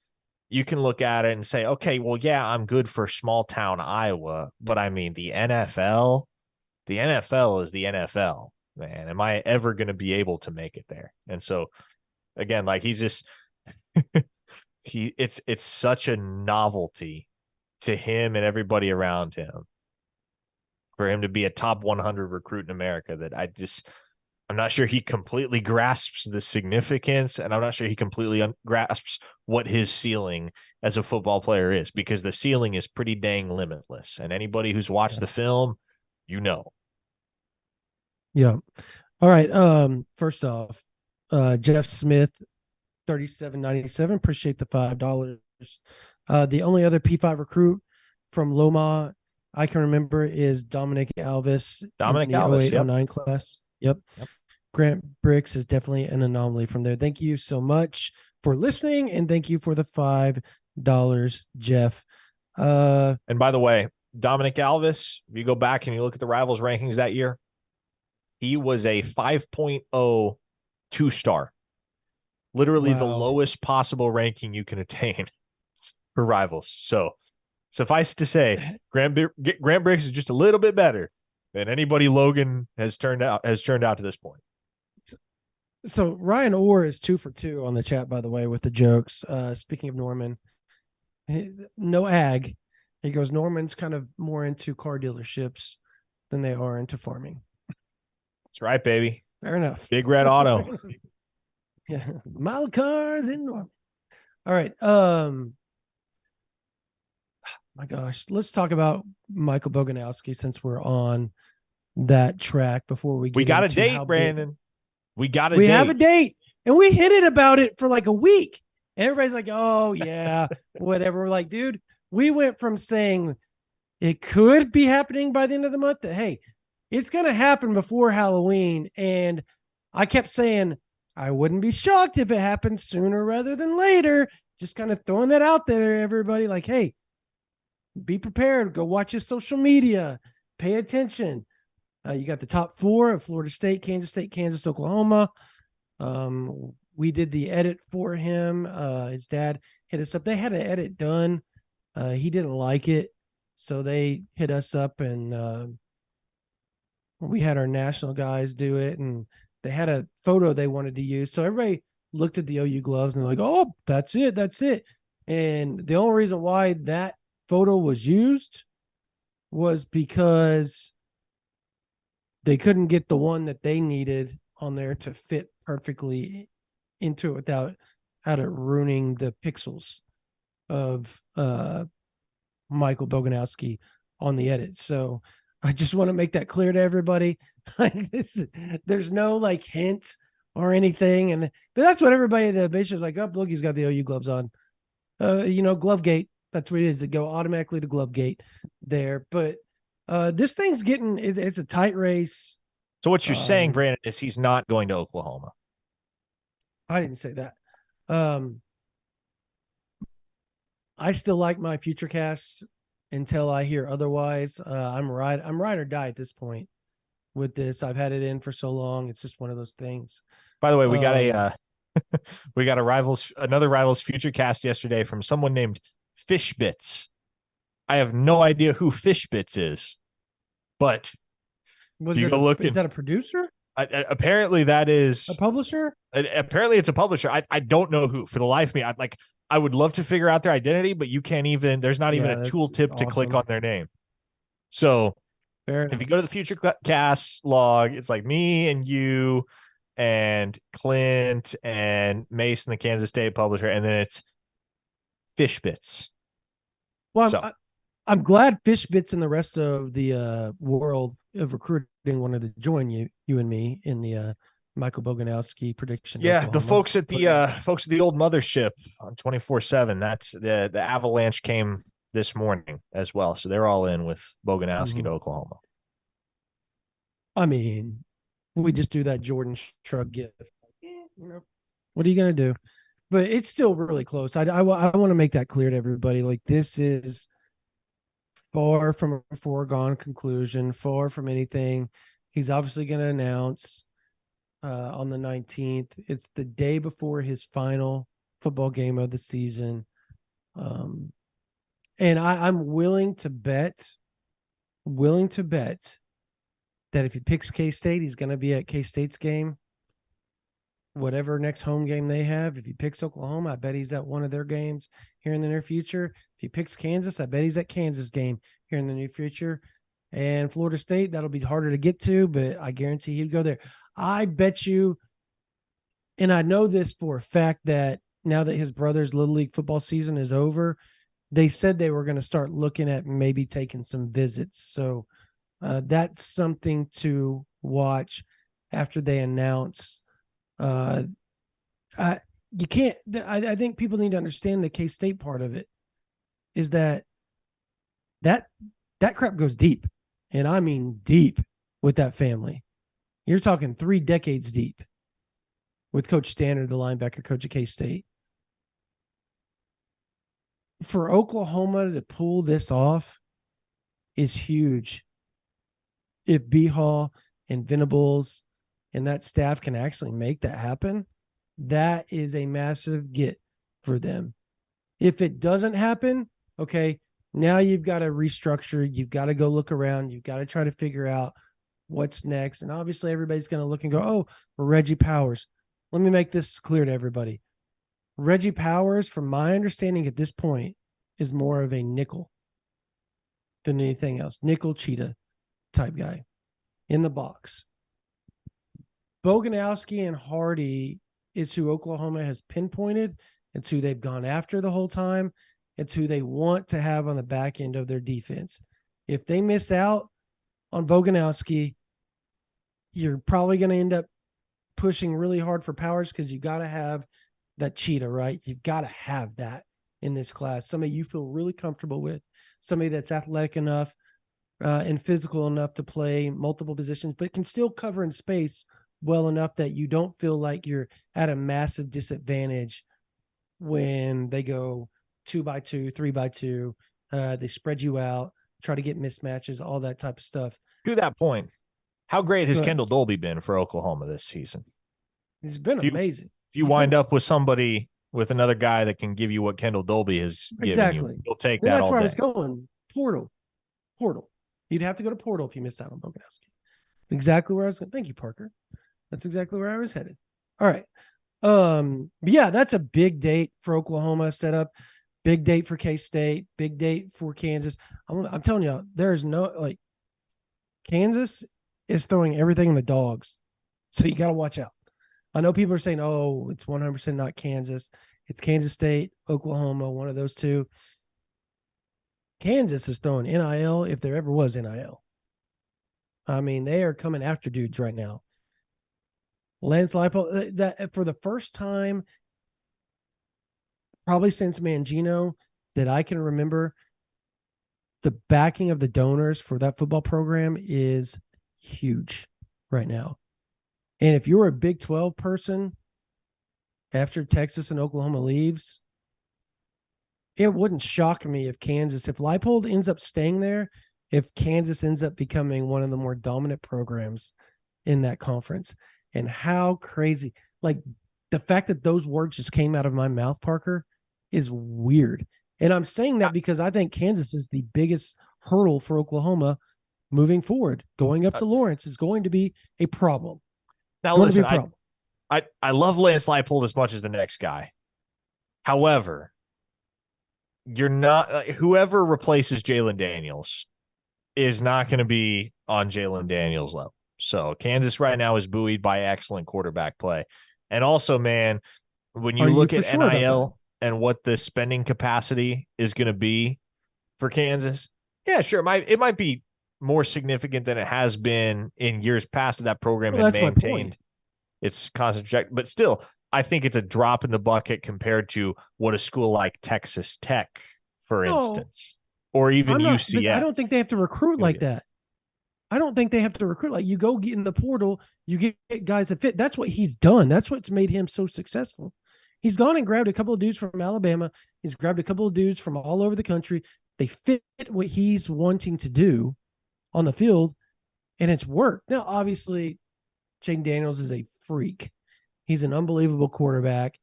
Speaker 2: you can look at it and say, okay, well, yeah, I'm good for small town Iowa, but I mean, the NFL is the NFL, man. Am I ever going to be able to make it there? And so, again, like he's just, it's such a novelty to him and everybody around him for him to be a top 100 recruit in America that I'm not sure he completely grasps the significance, and I'm not sure he completely grasps what his ceiling as a football player is, because the ceiling is pretty dang limitless. And anybody who's watched the film, you know.
Speaker 1: Yeah. All right. First off, Jeff Smith, 37.97. Appreciate the $5. The only other P5 recruit from Loma I can remember is Dominic Alvis in the 08-09 class. Yep. Grant Bricks is definitely an anomaly from there. Thank you so much for listening, and thank you for the $5, Jeff.
Speaker 2: And by the way, Dominic Alvis, if you go back and you look at the Rivals rankings that year, he was a 5.0 2-star. Literally the lowest possible ranking you can attain for Rivals. So suffice to say, Grant Bricks is just a little bit better than anybody Logan has turned out to this point.
Speaker 1: So Ryan Orr is 2 for 2 on the chat, by the way, with the jokes. Speaking of Norman, no ag. He goes, Norman's kind of more into car dealerships than they are into farming.
Speaker 2: That's right, baby.
Speaker 1: Fair enough.
Speaker 2: Big Red Auto.
Speaker 1: Yeah. Model cars in Norman. All right. My gosh. Let's talk about Michael Boganowski since we're on that track before we get
Speaker 2: We got a date, Brandon. We have
Speaker 1: a date, and we hit it about it for like a week. Everybody's like, oh yeah, whatever. We're like, dude, we went from saying it could be happening by the end of the month to, hey, it's going to happen before Halloween. And I kept saying, I wouldn't be shocked if it happened sooner rather than later. Just kind of throwing that out there, everybody. Like, hey, be prepared. Go watch his social media. Pay attention. You got the top 4 of Florida State, Kansas, Oklahoma. We did the edit for him. His dad hit us up. They had an edit done. He didn't like it, so they hit us up, and we had our national guys do it, and they had a photo they wanted to use. So everybody looked at the OU gloves and they're like, oh, that's it. And the only reason why that photo was used was because they couldn't get the one that they needed on there to fit perfectly into it without it ruining the pixels of Michael Boganowski on the edit. So I just want to make that clear to everybody. There's no like hint or anything. But that's what everybody, the bishop's like, oh, look, he's got the OU gloves on. Glovegate. That's what it is. It go automatically to Glovegate there. But this thing's getting, it's a tight race.
Speaker 2: So what you're saying, Brandon, is he's not going to Oklahoma.
Speaker 1: I didn't say that. I still like my future casts until I hear otherwise. I'm ride or die at this point with this. I've had it in for so long. It's just one of those things.
Speaker 2: By the way, we got another Rivals future cast yesterday from someone named Fishbits. I have no idea who Fishbits is, but
Speaker 1: is that a producer?
Speaker 2: Apparently that is
Speaker 1: a publisher.
Speaker 2: Apparently it's a publisher. I don't know who. For the life of me, I would love to figure out their identity, but you can't even. There's not even a tooltip to click on their name. So if you go to the future cast log, it's like me and you and Clint and Mason, the Kansas State publisher, and then it's Fishbits.
Speaker 1: Well, I'm glad Fishbits and the rest of the world of recruiting wanted to join you and me in the Michael Boganowski prediction.
Speaker 2: Yeah, Oklahoma. The folks at the old mothership on 24/7. That's the Avalanche came this morning as well, so they're all in with Boganowski to Oklahoma.
Speaker 1: I mean, we just do that Jordan Shrug gift. What are you gonna do? But it's still really close. I want to make that clear to everybody. Like, this is far from a foregone conclusion, far from anything. He's obviously going to announce on the 19th. It's the day before his final football game of the season. And I'm willing to bet that if he picks K-State, he's going to be at K-State's game, whatever next home game they have. If he picks Oklahoma, I bet he's at one of their games here in the near future. If he picks Kansas, I bet he's at Kansas game here in the near future. And Florida State, that'll be harder to get to, but I guarantee he'd go there. I bet you, and I know this for a fact, that now that his brother's Little League football season is over, they said they were going to start looking at maybe taking some visits. So that's something to watch after they announce. I think people need to understand the K-State part of it is that crap goes deep, and I mean deep with that family. You're talking 3 decades deep with Coach Stannard, the linebacker coach at K-State. For Oklahoma to pull this off is huge. If B. Hall and Venables and that staff can actually make that happen, that is a massive get for them. If it doesn't happen, okay, now you've got to restructure. You've got to go look around. You've got to try to figure out what's next. And obviously everybody's going to look and go, oh, Reggie Powers. Let me make this clear to everybody. Reggie Powers, from my understanding at this point, is more of a nickel than anything else. Nickel cheetah type guy in the box. Boganowski and Hardy is who Oklahoma has pinpointed. It's who they've gone after the whole time. It's who they want to have on the back end of their defense. If they miss out on Boganowski, you're probably going to end up pushing really hard for Powers because you got to have that cheetah, right? You've got to have that in this class. Somebody you feel really comfortable with, somebody that's athletic enough and physical enough to play multiple positions, but can still cover in space well enough that you don't feel like you're at a massive disadvantage when they go 2x2, 3x2. They spread you out, try to get mismatches, all that type of stuff.
Speaker 2: To that point, how great has Kendall Dolby been for Oklahoma this season?
Speaker 1: He's been amazing.
Speaker 2: If you wind up with somebody, with another guy that can give you what Kendall Dolby has given you, you'll take that all day.
Speaker 1: That's where I was going. Portal. You'd have to go to Portal if you missed out on Boganowski. Exactly where I was going. Thank you, Parker. That's exactly where I was headed. All right. But yeah, that's a big date for Oklahoma set up. Big date for K-State. Big date for Kansas. I'm telling you, there is no, Kansas is throwing everything in the dogs. So you got to watch out. I know people are saying, oh, it's 100% not Kansas. It's Kansas State, Oklahoma, one of those two. Kansas is throwing NIL if there ever was NIL. I mean, they are coming after dudes right now. Lance Leipold, that for the first time, probably since Mangino, that I can remember, the backing of the donors for that football program is huge right now. And if you're a Big 12 person after Texas and Oklahoma leaves, it wouldn't shock me if Leipold ends up staying there, if Kansas ends up becoming one of the more dominant programs in that conference. And how crazy, the fact that those words just came out of my mouth, Parker, is weird. And I'm saying that because I think Kansas is the biggest hurdle for Oklahoma moving forward. Going up to Lawrence is going to be a problem.
Speaker 2: Now, listen, I love Lance Leipold as much as the next guy. However, you're not whoever replaces Jalen Daniels is not going to be on Jalen Daniels' level. So Kansas right now is buoyed by excellent quarterback play. And also, man, when you look at NIL and what the spending capacity is going to be for Kansas, yeah, sure. It might be more significant than it has been in years past. That program had maintained its constant track, but still, I think it's a drop in the bucket compared to what a school like Texas Tech, for instance, or even UCF.
Speaker 1: I don't think they have to recruit like that. I don't think they have to recruit like you go get in the portal, you get guys that fit. That's what he's done. That's what's made him so successful. He's gone and grabbed a couple of dudes from Alabama. He's grabbed a couple of dudes from all over the country, They fit what he's wanting to do on the field, and it's worked. Now, obviously, Jane Daniels is a freak. He's an unbelievable quarterback.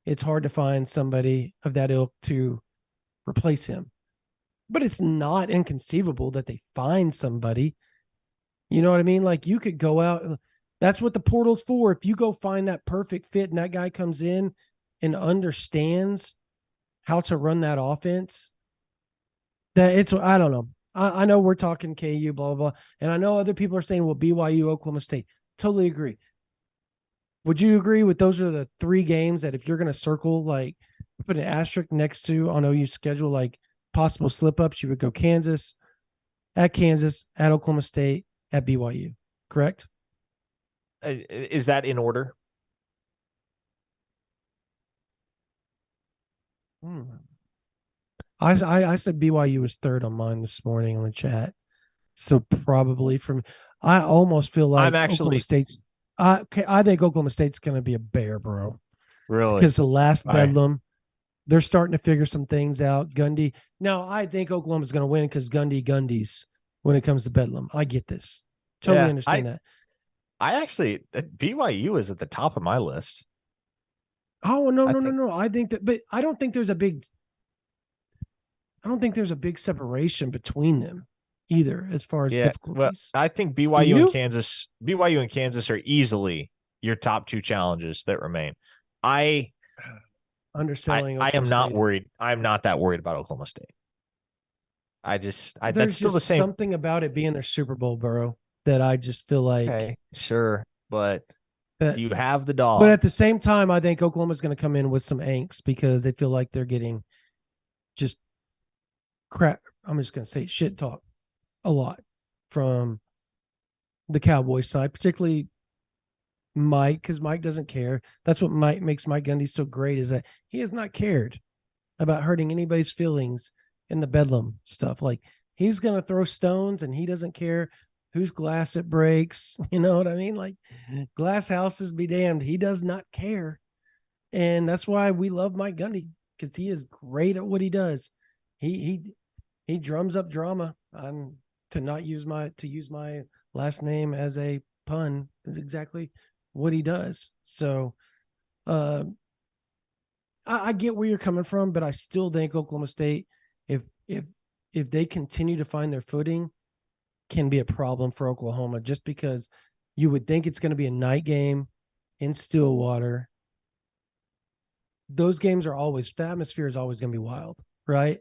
Speaker 1: It's hard to find somebody of that ilk to replace him. But it's not inconceivable that they find somebody. You know what I mean? Like, you could go out. That's what the portal's for. If you go find that perfect fit and that guy comes in and understands how to run that offense, that it's, I don't know. I know we're talking KU, blah, blah, blah. And I know other people are saying, well, BYU, Oklahoma State. Totally agree. Would you agree with those are the three games that if you're going to circle, like put an asterisk next to on OU's schedule, like possible slip ups, you would go Kansas, at Oklahoma State, at BYU, correct?
Speaker 2: Is that in order?
Speaker 1: I said BYU was third on mine this morning on the chat. So probably from, I almost feel like
Speaker 2: I'm actually
Speaker 1: Oklahoma State's, I think Oklahoma State's going to be a bear, bro.
Speaker 2: really
Speaker 1: Because the last
Speaker 2: All right.
Speaker 1: Bedlam, they're starting to figure some things out. Gundy. Now, I think Oklahoma's going to win because Gundy's when it comes to Bedlam. I get this. Totally understand that.
Speaker 2: I actually, BYU is at the top of my list.
Speaker 1: Oh, no. I think that, but I don't think there's a big separation between them either as far as difficulties.
Speaker 2: Well, I think BYU and Kansas are easily your top two challenges that remain.
Speaker 1: Underselling.
Speaker 2: I am not worried. I'm not that worried about Oklahoma State.
Speaker 1: There's
Speaker 2: that's still
Speaker 1: just
Speaker 2: the same.
Speaker 1: Something about it being their Super Bowl, bro, that I just feel like.
Speaker 2: Okay, sure, but do you have the dog?
Speaker 1: But at the same time, I think Oklahoma's going to come in with some angst because they feel like they're getting just crap. I'm just going to say shit talk a lot from the Cowboys side, particularly Mike, because Mike doesn't care. That's what makes Mike Gundy so great, is that he has not cared about hurting anybody's feelings in the Bedlam stuff. Like, he's going to throw stones and he doesn't care whose glass it breaks. You know what I mean? Like, glass houses be damned. He does not care. And that's why we love Mike Gundy, because he is great at what he does. He drums up drama. To use my last name as a pun is exactly what he does. So I get where you're coming from, but I still think Oklahoma State, if they continue to find their footing, can be a problem for Oklahoma, just because you would think it's going to be a night game in Stillwater. Those games are always, the atmosphere is always going to be wild, right?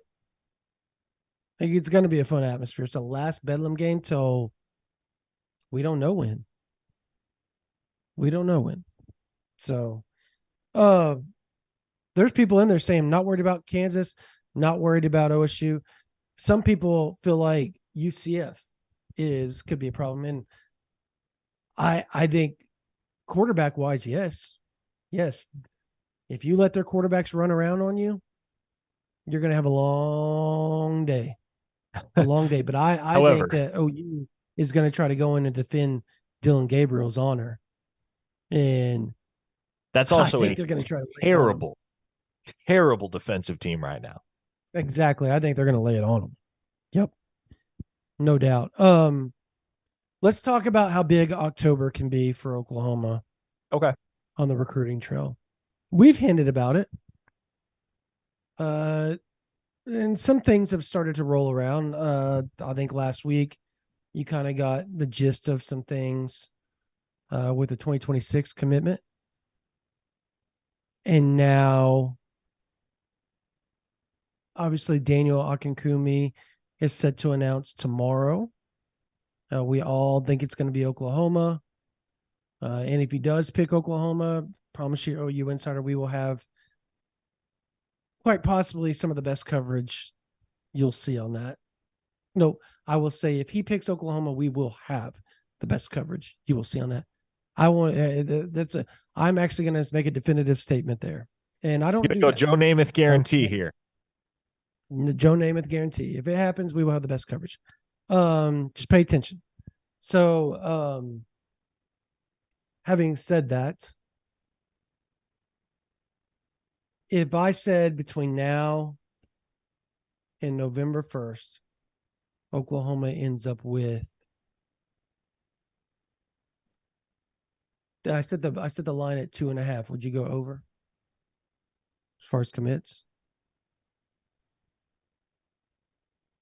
Speaker 1: Like, it's going to be a fun atmosphere. It's the last Bedlam game till we don't know when. So, there's people in there saying not worried about Kansas, not worried about OSU. Some people feel like UCF could be a problem. And I think quarterback wise, yes. If you let their quarterbacks run around on you, you're going to have a long day. But I think that OU is going to try to go in and defend Dylan Gabriel's honor. And
Speaker 2: that's also
Speaker 1: they're going to try
Speaker 2: to terrible defensive team right now.
Speaker 1: Exactly. I think they're going to lay it on them. Yep. No doubt. Let's talk about how big October can be for Oklahoma.
Speaker 2: Okay.
Speaker 1: On the recruiting trail. We've hinted about it. And some things have started to roll around. I think last week you kind of got the gist of some things with the 2026 commitment. And now, obviously, Daniel Akinkumi is set to announce tomorrow. We all think it's going to be Oklahoma. And if he does pick Oklahoma, promise you, OU Insider, we will have quite possibly some of the best coverage you'll see on that. No, I will say if he picks Oklahoma, we will have the best coverage you will see on that. I'm actually going to make a definitive statement there. And I don't do
Speaker 2: go Joe Namath guarantee here.
Speaker 1: Joe Namath guarantee. If it happens, we will have the best coverage. Just pay attention. So, having said that, if I said between now and November 1st, Oklahoma ends up with. I set the line at 2.5. Would you go over as far as commits?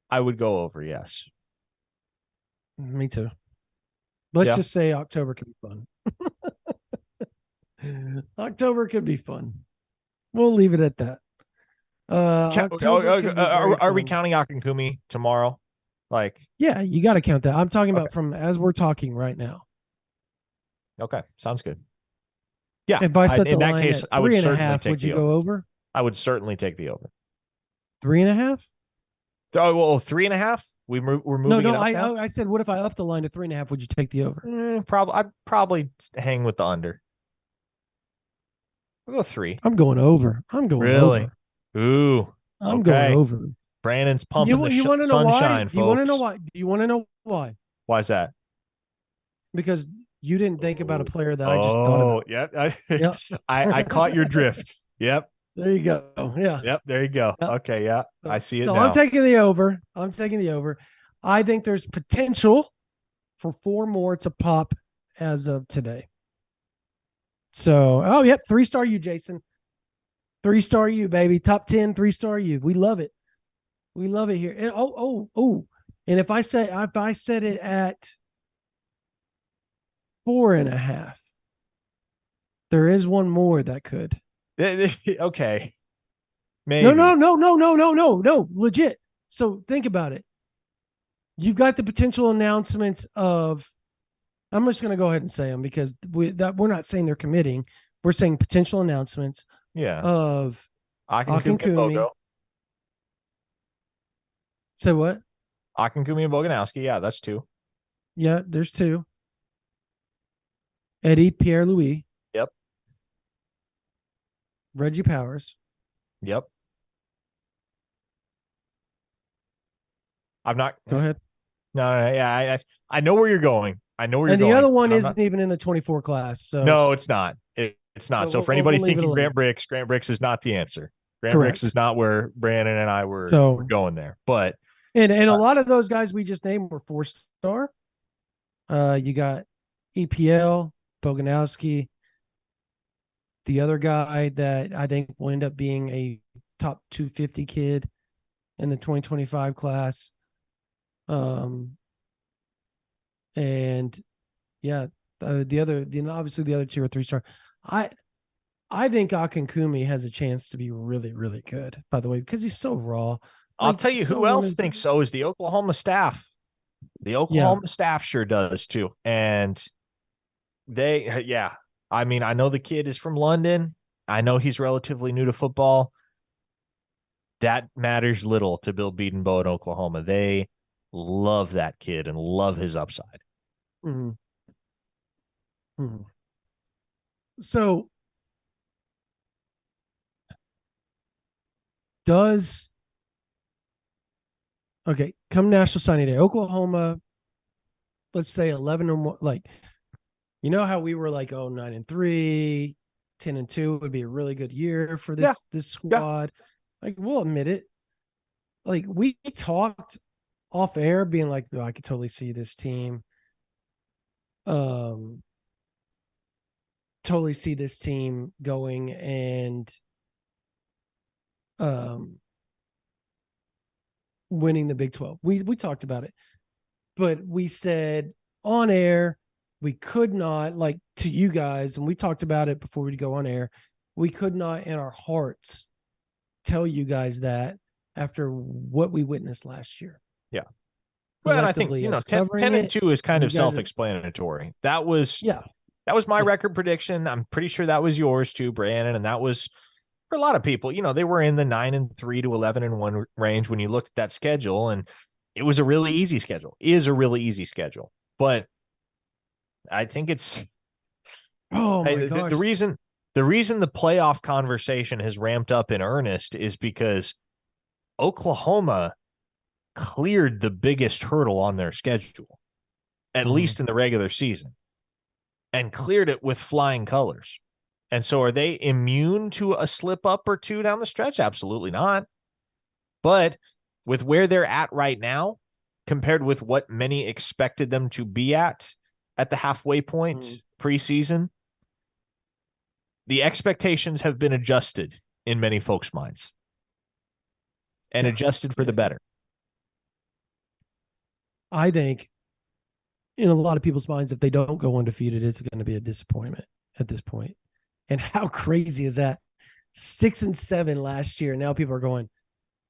Speaker 2: I would go over, yes.
Speaker 1: Me too. Let's just say October can be fun. October could be fun. We'll leave it at that.
Speaker 2: Are we counting Akinkumi tomorrow?
Speaker 1: Yeah, you got to count that. I'm talking about from as we're talking right now.
Speaker 2: Okay, sounds good. Yeah,
Speaker 1: if I set the
Speaker 2: in that
Speaker 1: line
Speaker 2: case,
Speaker 1: at
Speaker 2: I would
Speaker 1: 3.5,
Speaker 2: certainly take
Speaker 1: would you
Speaker 2: the
Speaker 1: go
Speaker 2: over.
Speaker 1: over?
Speaker 2: I would certainly take the over.
Speaker 1: 3.5?
Speaker 2: Oh, well, 3.5. We're moving.
Speaker 1: No,
Speaker 2: it up now?
Speaker 1: I said, what if I up the line to 3.5? Would you take the over?
Speaker 2: I'd probably hang with the under. We'll go 3.
Speaker 1: I'm going over. I'm going
Speaker 2: really?
Speaker 1: over.
Speaker 2: Ooh.
Speaker 1: I'm going over.
Speaker 2: Brandon's pumping
Speaker 1: you want to know why?
Speaker 2: folks.
Speaker 1: You want to know why? Do you want to know why?
Speaker 2: Why is that?
Speaker 1: Because you didn't think about a player that I just thought about.
Speaker 2: Yep. I caught your drift. Yep.
Speaker 1: There you go. Yeah.
Speaker 2: Yep. There you go. Yep. Okay. Yeah. I see it now.
Speaker 1: I'm taking the over. I think there's potential for 4 more to pop as of today. So, 3-star you, Jason. 3-star you, baby. Top 10, 3-star you. We love it. We love it here. And and if I set it at 4.5, there is one more that could.
Speaker 2: Okay. Maybe.
Speaker 1: No. Legit. So think about it. You've got the potential announcements of. I'm just going to go ahead and say them because we're not saying they're committing. We're saying potential announcements.
Speaker 2: Yeah.
Speaker 1: Of
Speaker 2: Akinkumi.
Speaker 1: Say what?
Speaker 2: Akinkumi and Boganowski. Yeah, that's 2.
Speaker 1: Yeah, there's 2. Eddie Pierre-Louis.
Speaker 2: Yep.
Speaker 1: Reggie Powers.
Speaker 2: Yep. I'm not.
Speaker 1: Go ahead.
Speaker 2: No. Yeah, I know where you're going. And
Speaker 1: the other one isn't even in the 24 class. So
Speaker 2: no, it's not. It's not. So for anybody thinking Grant Bricks is not the answer. Bricks is not where Brandon and I were going there. But
Speaker 1: and a lot of those guys we just named were 4-star. You got EPL, Boganowski, the other guy that I think will end up being a top 250 kid in the 2025 class. And yeah, obviously the other 2 or 3-star. I think Akinkumi has a chance to be really, really good, by the way, because he's so raw.
Speaker 2: I'll tell you who else thinks so is the Oklahoma staff. The Oklahoma staff sure does too. And I mean, I know the kid is from London. I know he's relatively new to football. That matters little to Bill Bedenbaugh in Oklahoma. They love that kid and love his upside.
Speaker 1: Mm-hmm. Mm-hmm. So come National Signing Day, Oklahoma, let's say 11 or more, like, you know how we were like, 9-3, 10-2 would be a really good year for this squad. Yeah. Like, we'll admit it. Like, we talked off air being like, I could totally see this team. Totally see this team going and winning the Big 12. We talked about it, but we said on air we could not, like, to you guys, and we talked about it before we go on air, we could not in our hearts tell you guys that after what we witnessed last year.
Speaker 2: Yeah. Well, I think 10-2 is kind of self-explanatory. That was my record prediction. I'm pretty sure that was yours too, Brandon. And that was for a lot of people. They were in the 9-3 to 11-1 range when you looked at that schedule, and it was a really easy schedule. But I think it's the reason the playoff conversation has ramped up in earnest is because Oklahoma cleared the biggest hurdle on their schedule, at least in the regular season, and cleared it with flying colors. And so are they immune to a slip up or two down the stretch? Absolutely not. But with where they're at right now, compared with what many expected them to be at the halfway point preseason, the expectations have been adjusted in many folks' minds and adjusted for the better.
Speaker 1: I think in a lot of people's minds, if they don't go undefeated, it's going to be a disappointment at this point. And how crazy is that? 6-7 last year. Now people are going,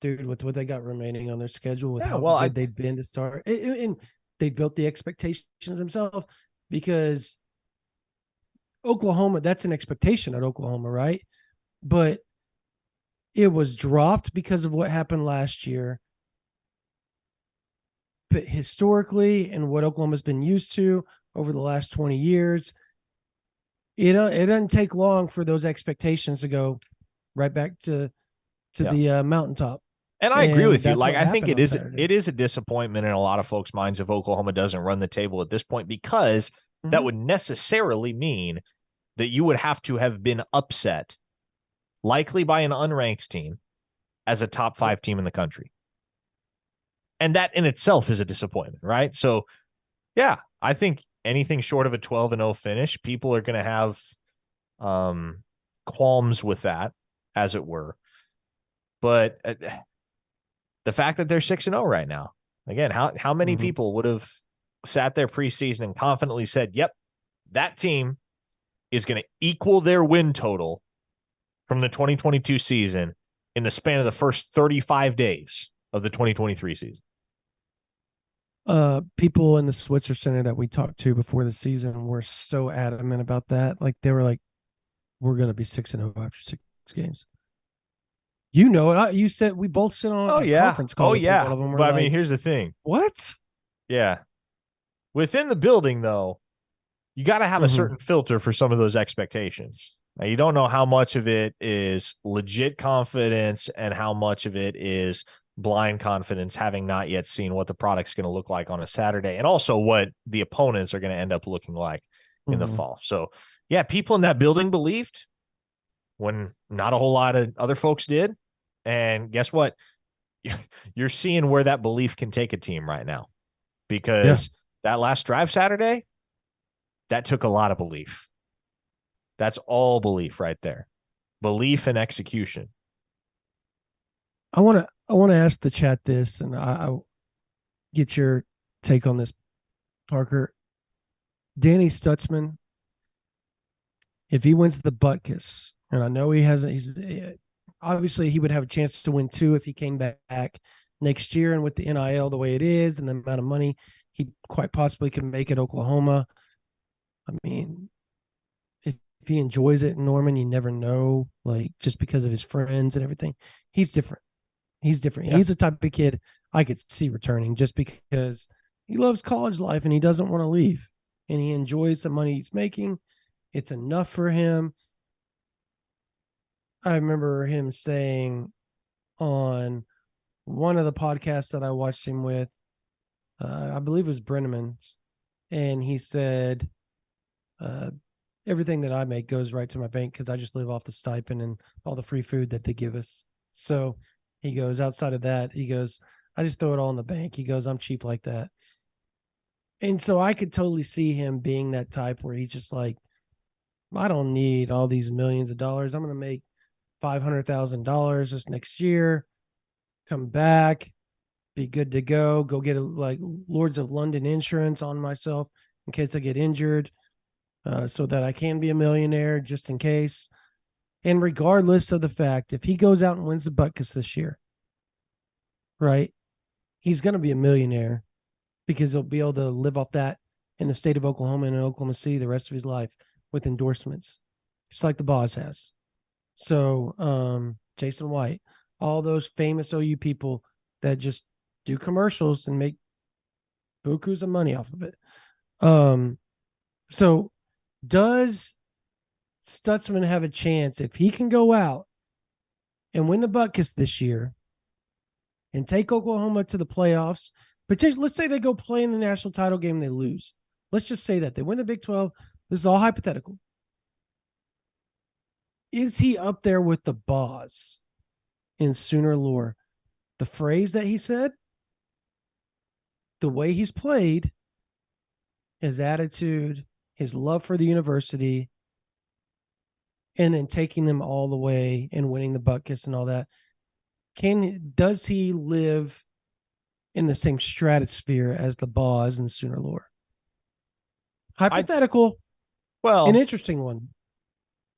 Speaker 1: dude, with what they got remaining on their schedule, with how good they've been to start. And they built the expectations themselves, because Oklahoma, that's an expectation at Oklahoma, right? But it was dropped because of what happened last year. But historically, and what Oklahoma's been used to over the last 20 years, it doesn't take long for those expectations to go right back to the mountaintop.
Speaker 2: And I agree with you. Like, I think it is a disappointment in a lot of folks' minds if Oklahoma doesn't run the table at this point, because that would necessarily mean that you would have to have been upset, likely by an unranked team, as a top 5 team in the country. And that in itself is a disappointment, right? So, yeah, I think anything short of a 12-0 finish, people are going to have qualms with that, as it were. But the fact that they're 6-0 right now, again, how many people would have sat there preseason and confidently said, yep, that team is going to equal their win total from the 2022 season in the span of the first 35 days of the 2023 season?
Speaker 1: People in the Switzer Center that we talked to before the season were so adamant about that. Like, they were like, we're going to be 6-0 after 6 games. You know it. You said we both sit on a conference call. One of them.
Speaker 2: But I mean, here's the thing.
Speaker 1: What?
Speaker 2: Yeah. Within the building, though, you got to have a certain filter for some of those expectations. Now, you don't know how much of it is legit confidence and how much of it is blind confidence, having not yet seen what the product's going to look like on a Saturday, and also what the opponents are going to end up looking like in the fall. So, yeah, people in that building believed when not a whole lot of other folks did. And guess what? You're seeing where that belief can take a team right now, because that last drive Saturday, that took a lot of belief. That's all belief right there. Belief and execution.
Speaker 1: I want to ask the chat this, and I'll get your take on this, Parker. Danny Stutsman, if he wins the Butkus, and I know he hasn't, obviously he would have a chance to win 2 if he came back next year, and with the NIL the way it is and the amount of money, he quite possibly could make it Oklahoma. I mean, if he enjoys it in Norman, you never know, like, just because of his friends and everything. He's different. He's different. Yeah. He's the type of kid I could see returning, just because he loves college life and he doesn't want to leave, and he enjoys the money he's making. It's enough for him. I remember him saying on one of the podcasts that I watched him with, I believe it was Brenneman's, and he said, everything that I make goes right to my bank because I just live off the stipend and all the free food that they give us. So he goes, outside of that, he goes, I just throw it all in the bank. He goes, I'm cheap like that. And so I could totally see him being that type where he's just like, I don't need all these millions of dollars. I'm going to make $500,000 this next year, come back, be good to go get like Lords of London insurance on myself in case I get injured, so that I can be a millionaire just in case. And regardless of the fact, if he goes out and wins the Butkus this year, right, he's going to be a millionaire because he'll be able to live off that in the state of Oklahoma and in Oklahoma City the rest of his life with endorsements, just like the boss has. So Jason White, all those famous OU people that just do commercials and make bukus of money off of it. So does Stutsman have a chance, if he can go out and win the Butkus this year and take Oklahoma to the playoffs? Potentially, let's say they go play in the national title game and they lose. Let's just say that they win the Big 12. This is all hypothetical. Is he up there with the boss in Sooner lore the phrase that he said, the way he's played, his attitude, his love for the university, and then taking them all the way and winning the buckets and all that. Does he live in the same stratosphere as the Boz and Sooner Lore? Hypothetical, an interesting one.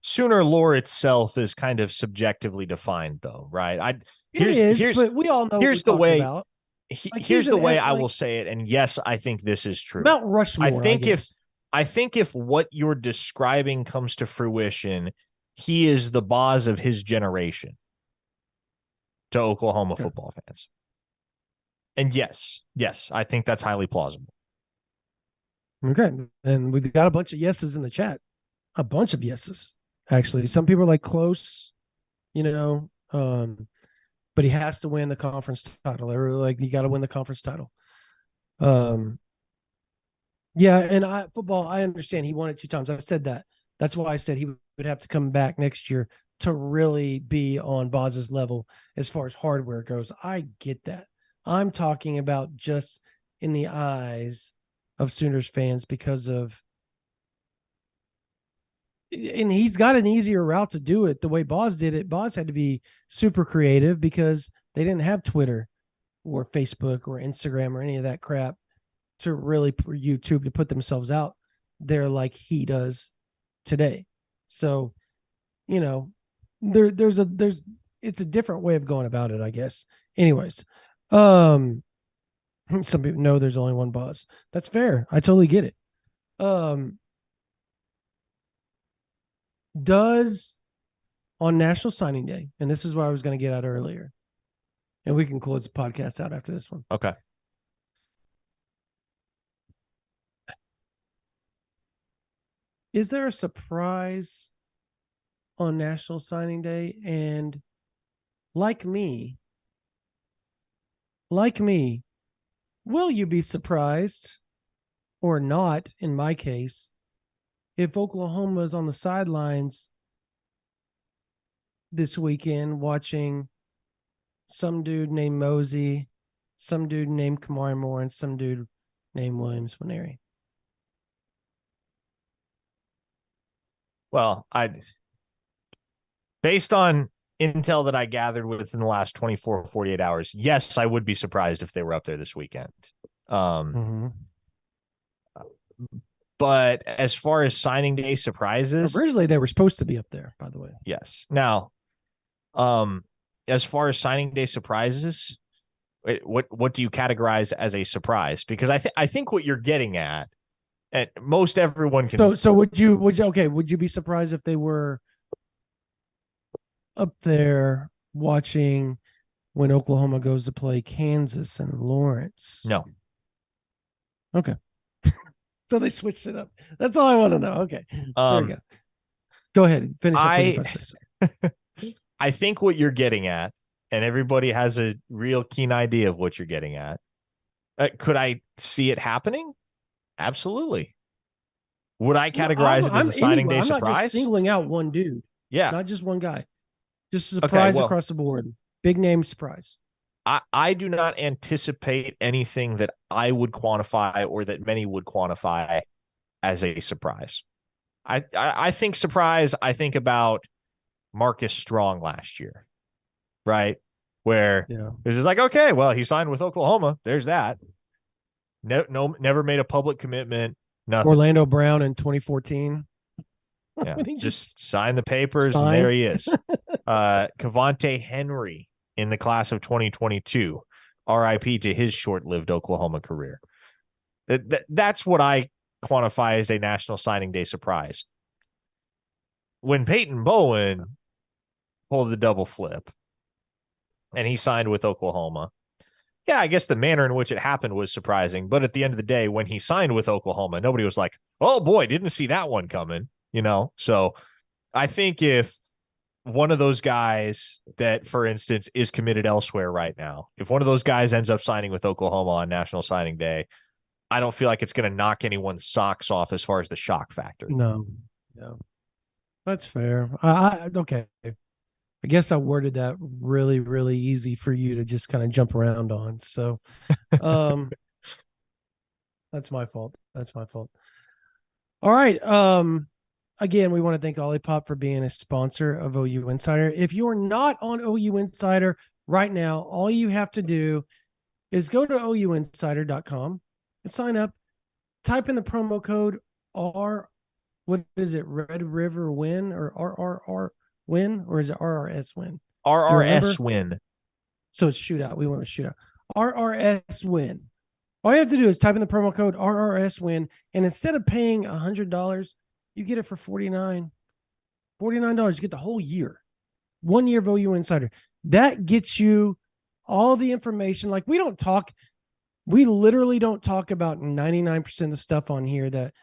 Speaker 2: Sooner Lore itself is kind of subjectively defined, though, right?
Speaker 1: But we all know
Speaker 2: here's the way.
Speaker 1: About.
Speaker 2: Here's the way I will say it, and yes, I think this is true.
Speaker 1: Mount Rushmore.
Speaker 2: I think if what you're describing comes to fruition, he is the Boz of his generation to Oklahoma football fans. And yes, I think that's highly plausible.
Speaker 1: Okay. And we've got a bunch of yeses in the chat. A bunch of yeses, actually. Some people are like close, but he has to win the conference title. They're really like, you got to win the conference title. Yeah, and football, I understand he won it 2 times. I said that. That's why I said he would have to come back next year to really be on Boz's level as far as hardware goes. I get that. I'm talking about just in the eyes of Sooners fans because of, and he's got an easier route to do it the way Boz did it. Boz had to be super creative because they didn't have Twitter or Facebook or Instagram or any of that crap to really YouTube to put themselves out there like he does today. So, it's a different way of going about it, I guess. Anyways, some people know there's only one Boz. That's fair. I totally get it. Does on National Signing Day, and this is what I was going to get at earlier, and we can close the podcast out after this one.
Speaker 2: Okay.
Speaker 1: Is there a surprise on National Signing Day? And like me, will you be surprised or not, in my case, if Oklahoma is on the sidelines this weekend watching some dude named Mosey, some dude named Kamari Moore, and some dude named Williams Winery?
Speaker 2: Well, based on intel that I gathered within the last 24 or 48 hours, yes, I would be surprised if they were up there this weekend. But as far as signing day surprises,
Speaker 1: originally they were supposed to be up there, by the way.
Speaker 2: Yes. Now, as far as signing day surprises, what do you categorize as a surprise? Because I think what you're getting at, and most everyone can.
Speaker 1: So would you be surprised if they were up there watching when Oklahoma goes to play Kansas and Lawrence?
Speaker 2: No.
Speaker 1: Okay. So they switched it up. That's all I want to know. Okay. There we go. Go ahead. Finish up.
Speaker 2: I think what you're getting at, and everybody has a real keen idea of what you're getting at. Could I see it happening? Absolutely. Would I categorize it as a signing day surprise?
Speaker 1: I'm not just singling out one dude.
Speaker 2: Yeah.
Speaker 1: Not just one guy. Just a surprise across the board. Big name surprise.
Speaker 2: I do not anticipate anything that I would quantify or that many would quantify as a surprise. I think surprise, I think about Marcus Strong last year, right? Where it's just like, okay, well, he signed with Oklahoma. There's that. Never made a public commitment. Nothing.
Speaker 1: Orlando Brown in 2014.
Speaker 2: Yeah, just signed the papers and there he is. Cavante Henry in the class of 2022. RIP to his short-lived Oklahoma career. That's what I quantify as a National Signing Day surprise. When Peyton Bowen pulled the double flip and he signed with Oklahoma, yeah, I guess the manner in which it happened was surprising. But at the end of the day, when he signed with Oklahoma, nobody was like, oh boy, didn't see that one coming, So I think if one of those guys that, for instance, is committed elsewhere right now, if one of those guys ends up signing with Oklahoma on National Signing Day, I don't feel like it's going to knock anyone's socks off as far as the shock factor.
Speaker 1: No. That's fair. Okay. I guess I worded that really, really easy for you to just kind of jump around on. So um that's my fault. That's my fault. All right. Again, we want to thank Olipop for being a sponsor of OU Insider. If you're not on OU Insider right now, all you have to do is go to ouinsider.com and sign up. Type in the promo code R. What is it? Red River Win or RRR Win, or is it RRS Win? Do you remember?
Speaker 2: RRS win.
Speaker 1: So it's shootout. We went with shootout. RRS Win. All you have to do is type in the promo code RRS Win, and instead of paying $100, you get it for $49. $49. You get the whole year. 1 year of OU Insider. That gets you all the information. Like, we literally don't talk about 99% of the stuff on here that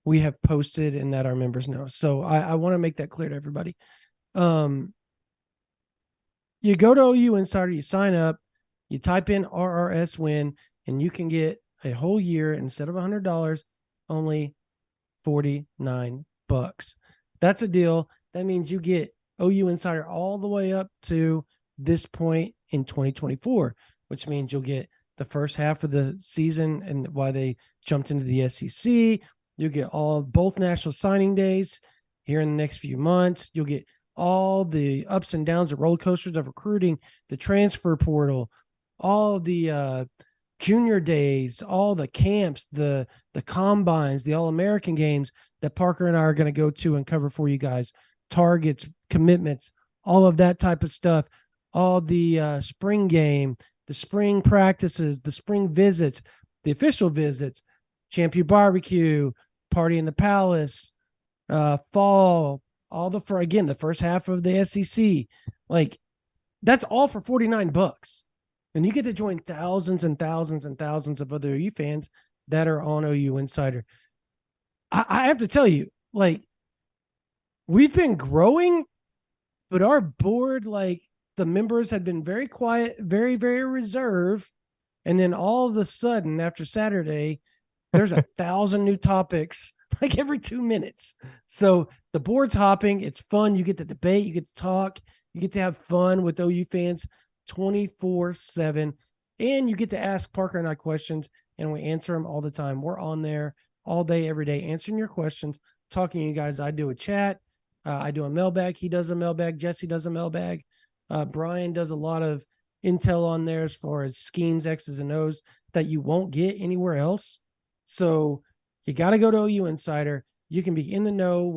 Speaker 1: we have posted and that our members know. So I want to make that clear to everybody. You go to OU Insider, you sign up, you type in RRS Win, and you can get a whole year instead of $100, only $49. That's a deal. That means you get OU Insider all the way up to this point in 2024, which means you'll get the first half of the season and why they jumped into the SEC. You'll get both national signing days here in the next few months. You'll get all the ups and downs, the roller coasters of recruiting, the transfer portal, all the junior days, all the camps, the combines, the All-American games that Parker and I are going to go to and cover for you guys, targets, commitments, all of that type of stuff, all the spring game, the spring practices, the spring visits, the official visits, Champion Barbecue, Party in the Palace, fall, the first half of the SEC. Like, that's all for $49. And you get to join thousands and thousands and thousands of other OU fans that are on OU Insider. I have to tell you, like, we've been growing, but our board, like, the members had been very quiet, very, very reserved. And then all of a sudden, after Saturday, there's 1,000 new topics like every 2 minutes. So the board's hopping. It's fun. You get to debate. You get to talk. You get to have fun with OU fans 24/7. And you get to ask Parker and I questions, and we answer them all the time. We're on there all day, every day, answering your questions, talking to you guys. I do a chat. I do a mailbag. He does a mailbag. Jesse does a mailbag. Brian does a lot of intel on there as far as schemes, X's and O's that you won't get anywhere else. So you got to go to OU Insider. You can be in the know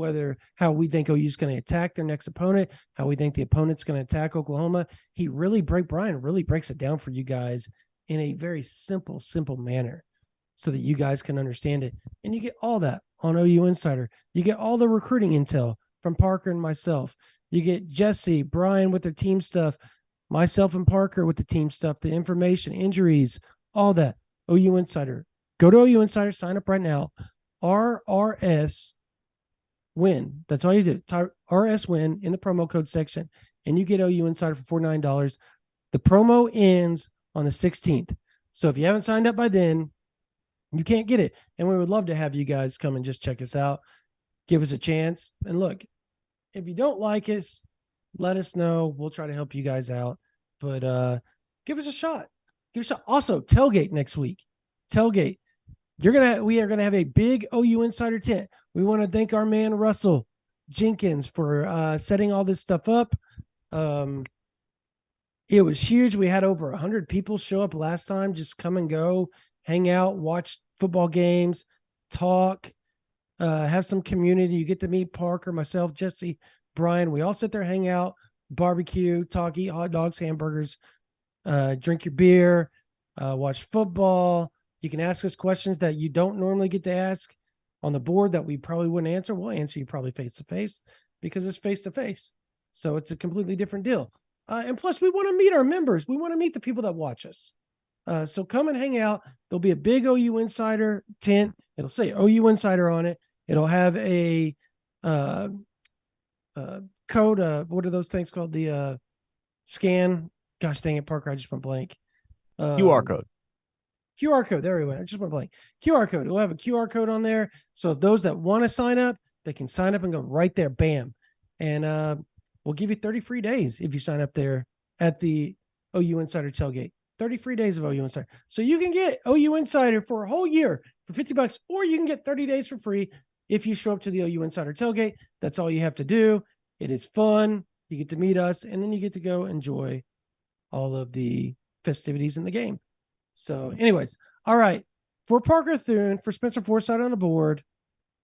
Speaker 1: how we think OU is going to attack their next opponent, how we think the opponent's going to attack Oklahoma. Brian really breaks it down for you guys in a very simple manner so that you guys can understand it. And you get all that on OU Insider. You get all the recruiting intel from Parker and myself. You get Jesse, Brian with their team stuff, myself and Parker with the team stuff, the information, injuries, all that. OU Insider. Go to OU Insider, sign up right now. RRS Win. That's all you do. RS Win in the promo code section, and you get OU Insider for $49. The promo ends on the 16th. So if you haven't signed up by then, you can't get it. And we would love to have you guys come and just check us out. Give us a chance. And look, if you don't like us, let us know. We'll try to help you guys out. But give us a shot. Give us a shot. Also, tailgate next week. Tailgate. We are gonna have a big OU Insider tent. We want to thank our man Russell Jenkins for setting all this stuff up. It was huge. We had over 100 people show up last time. Just come and go, hang out, watch football games, talk, have some community. You get to meet Parker, myself, Jesse, Brian. We all sit there, hang out, barbecue, talk, eat hot dogs, hamburgers, drink your beer, watch football. You can ask us questions that you don't normally get to ask on the board that we probably wouldn't answer. We'll answer you probably face-to-face because it's face-to-face. So it's a completely different deal. And plus, we want to meet our members. We want to meet the people that watch us. So come and hang out. There'll be a big OU Insider tent. It'll say OU Insider on it. It'll have a code. What are those things called? The scan. Gosh dang it, Parker. I just went blank.
Speaker 2: QR code.
Speaker 1: QR code. There we went. I just went blank. QR code. We'll have a QR code on there. So if those that want to sign up, they can sign up and go right there. Bam. And we'll give you 30 free days if you sign up there at the OU Insider Tailgate. 30 free days of OU Insider. So you can get OU Insider for a whole year for $50, or you can get 30 days for free if you show up to the OU Insider Tailgate. That's all you have to do. It is fun. You get to meet us, and then you get to go enjoy all of the festivities in the game. So anyways, all right. For Parker Thune, for Spencer Forsythe on the board,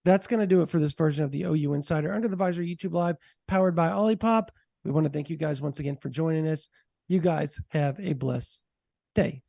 Speaker 1: that's going to do it for this version of the OU Insider Under the Visor YouTube Live, powered by Olipop. We want to thank you guys once again for joining us. You guys have a blessed day.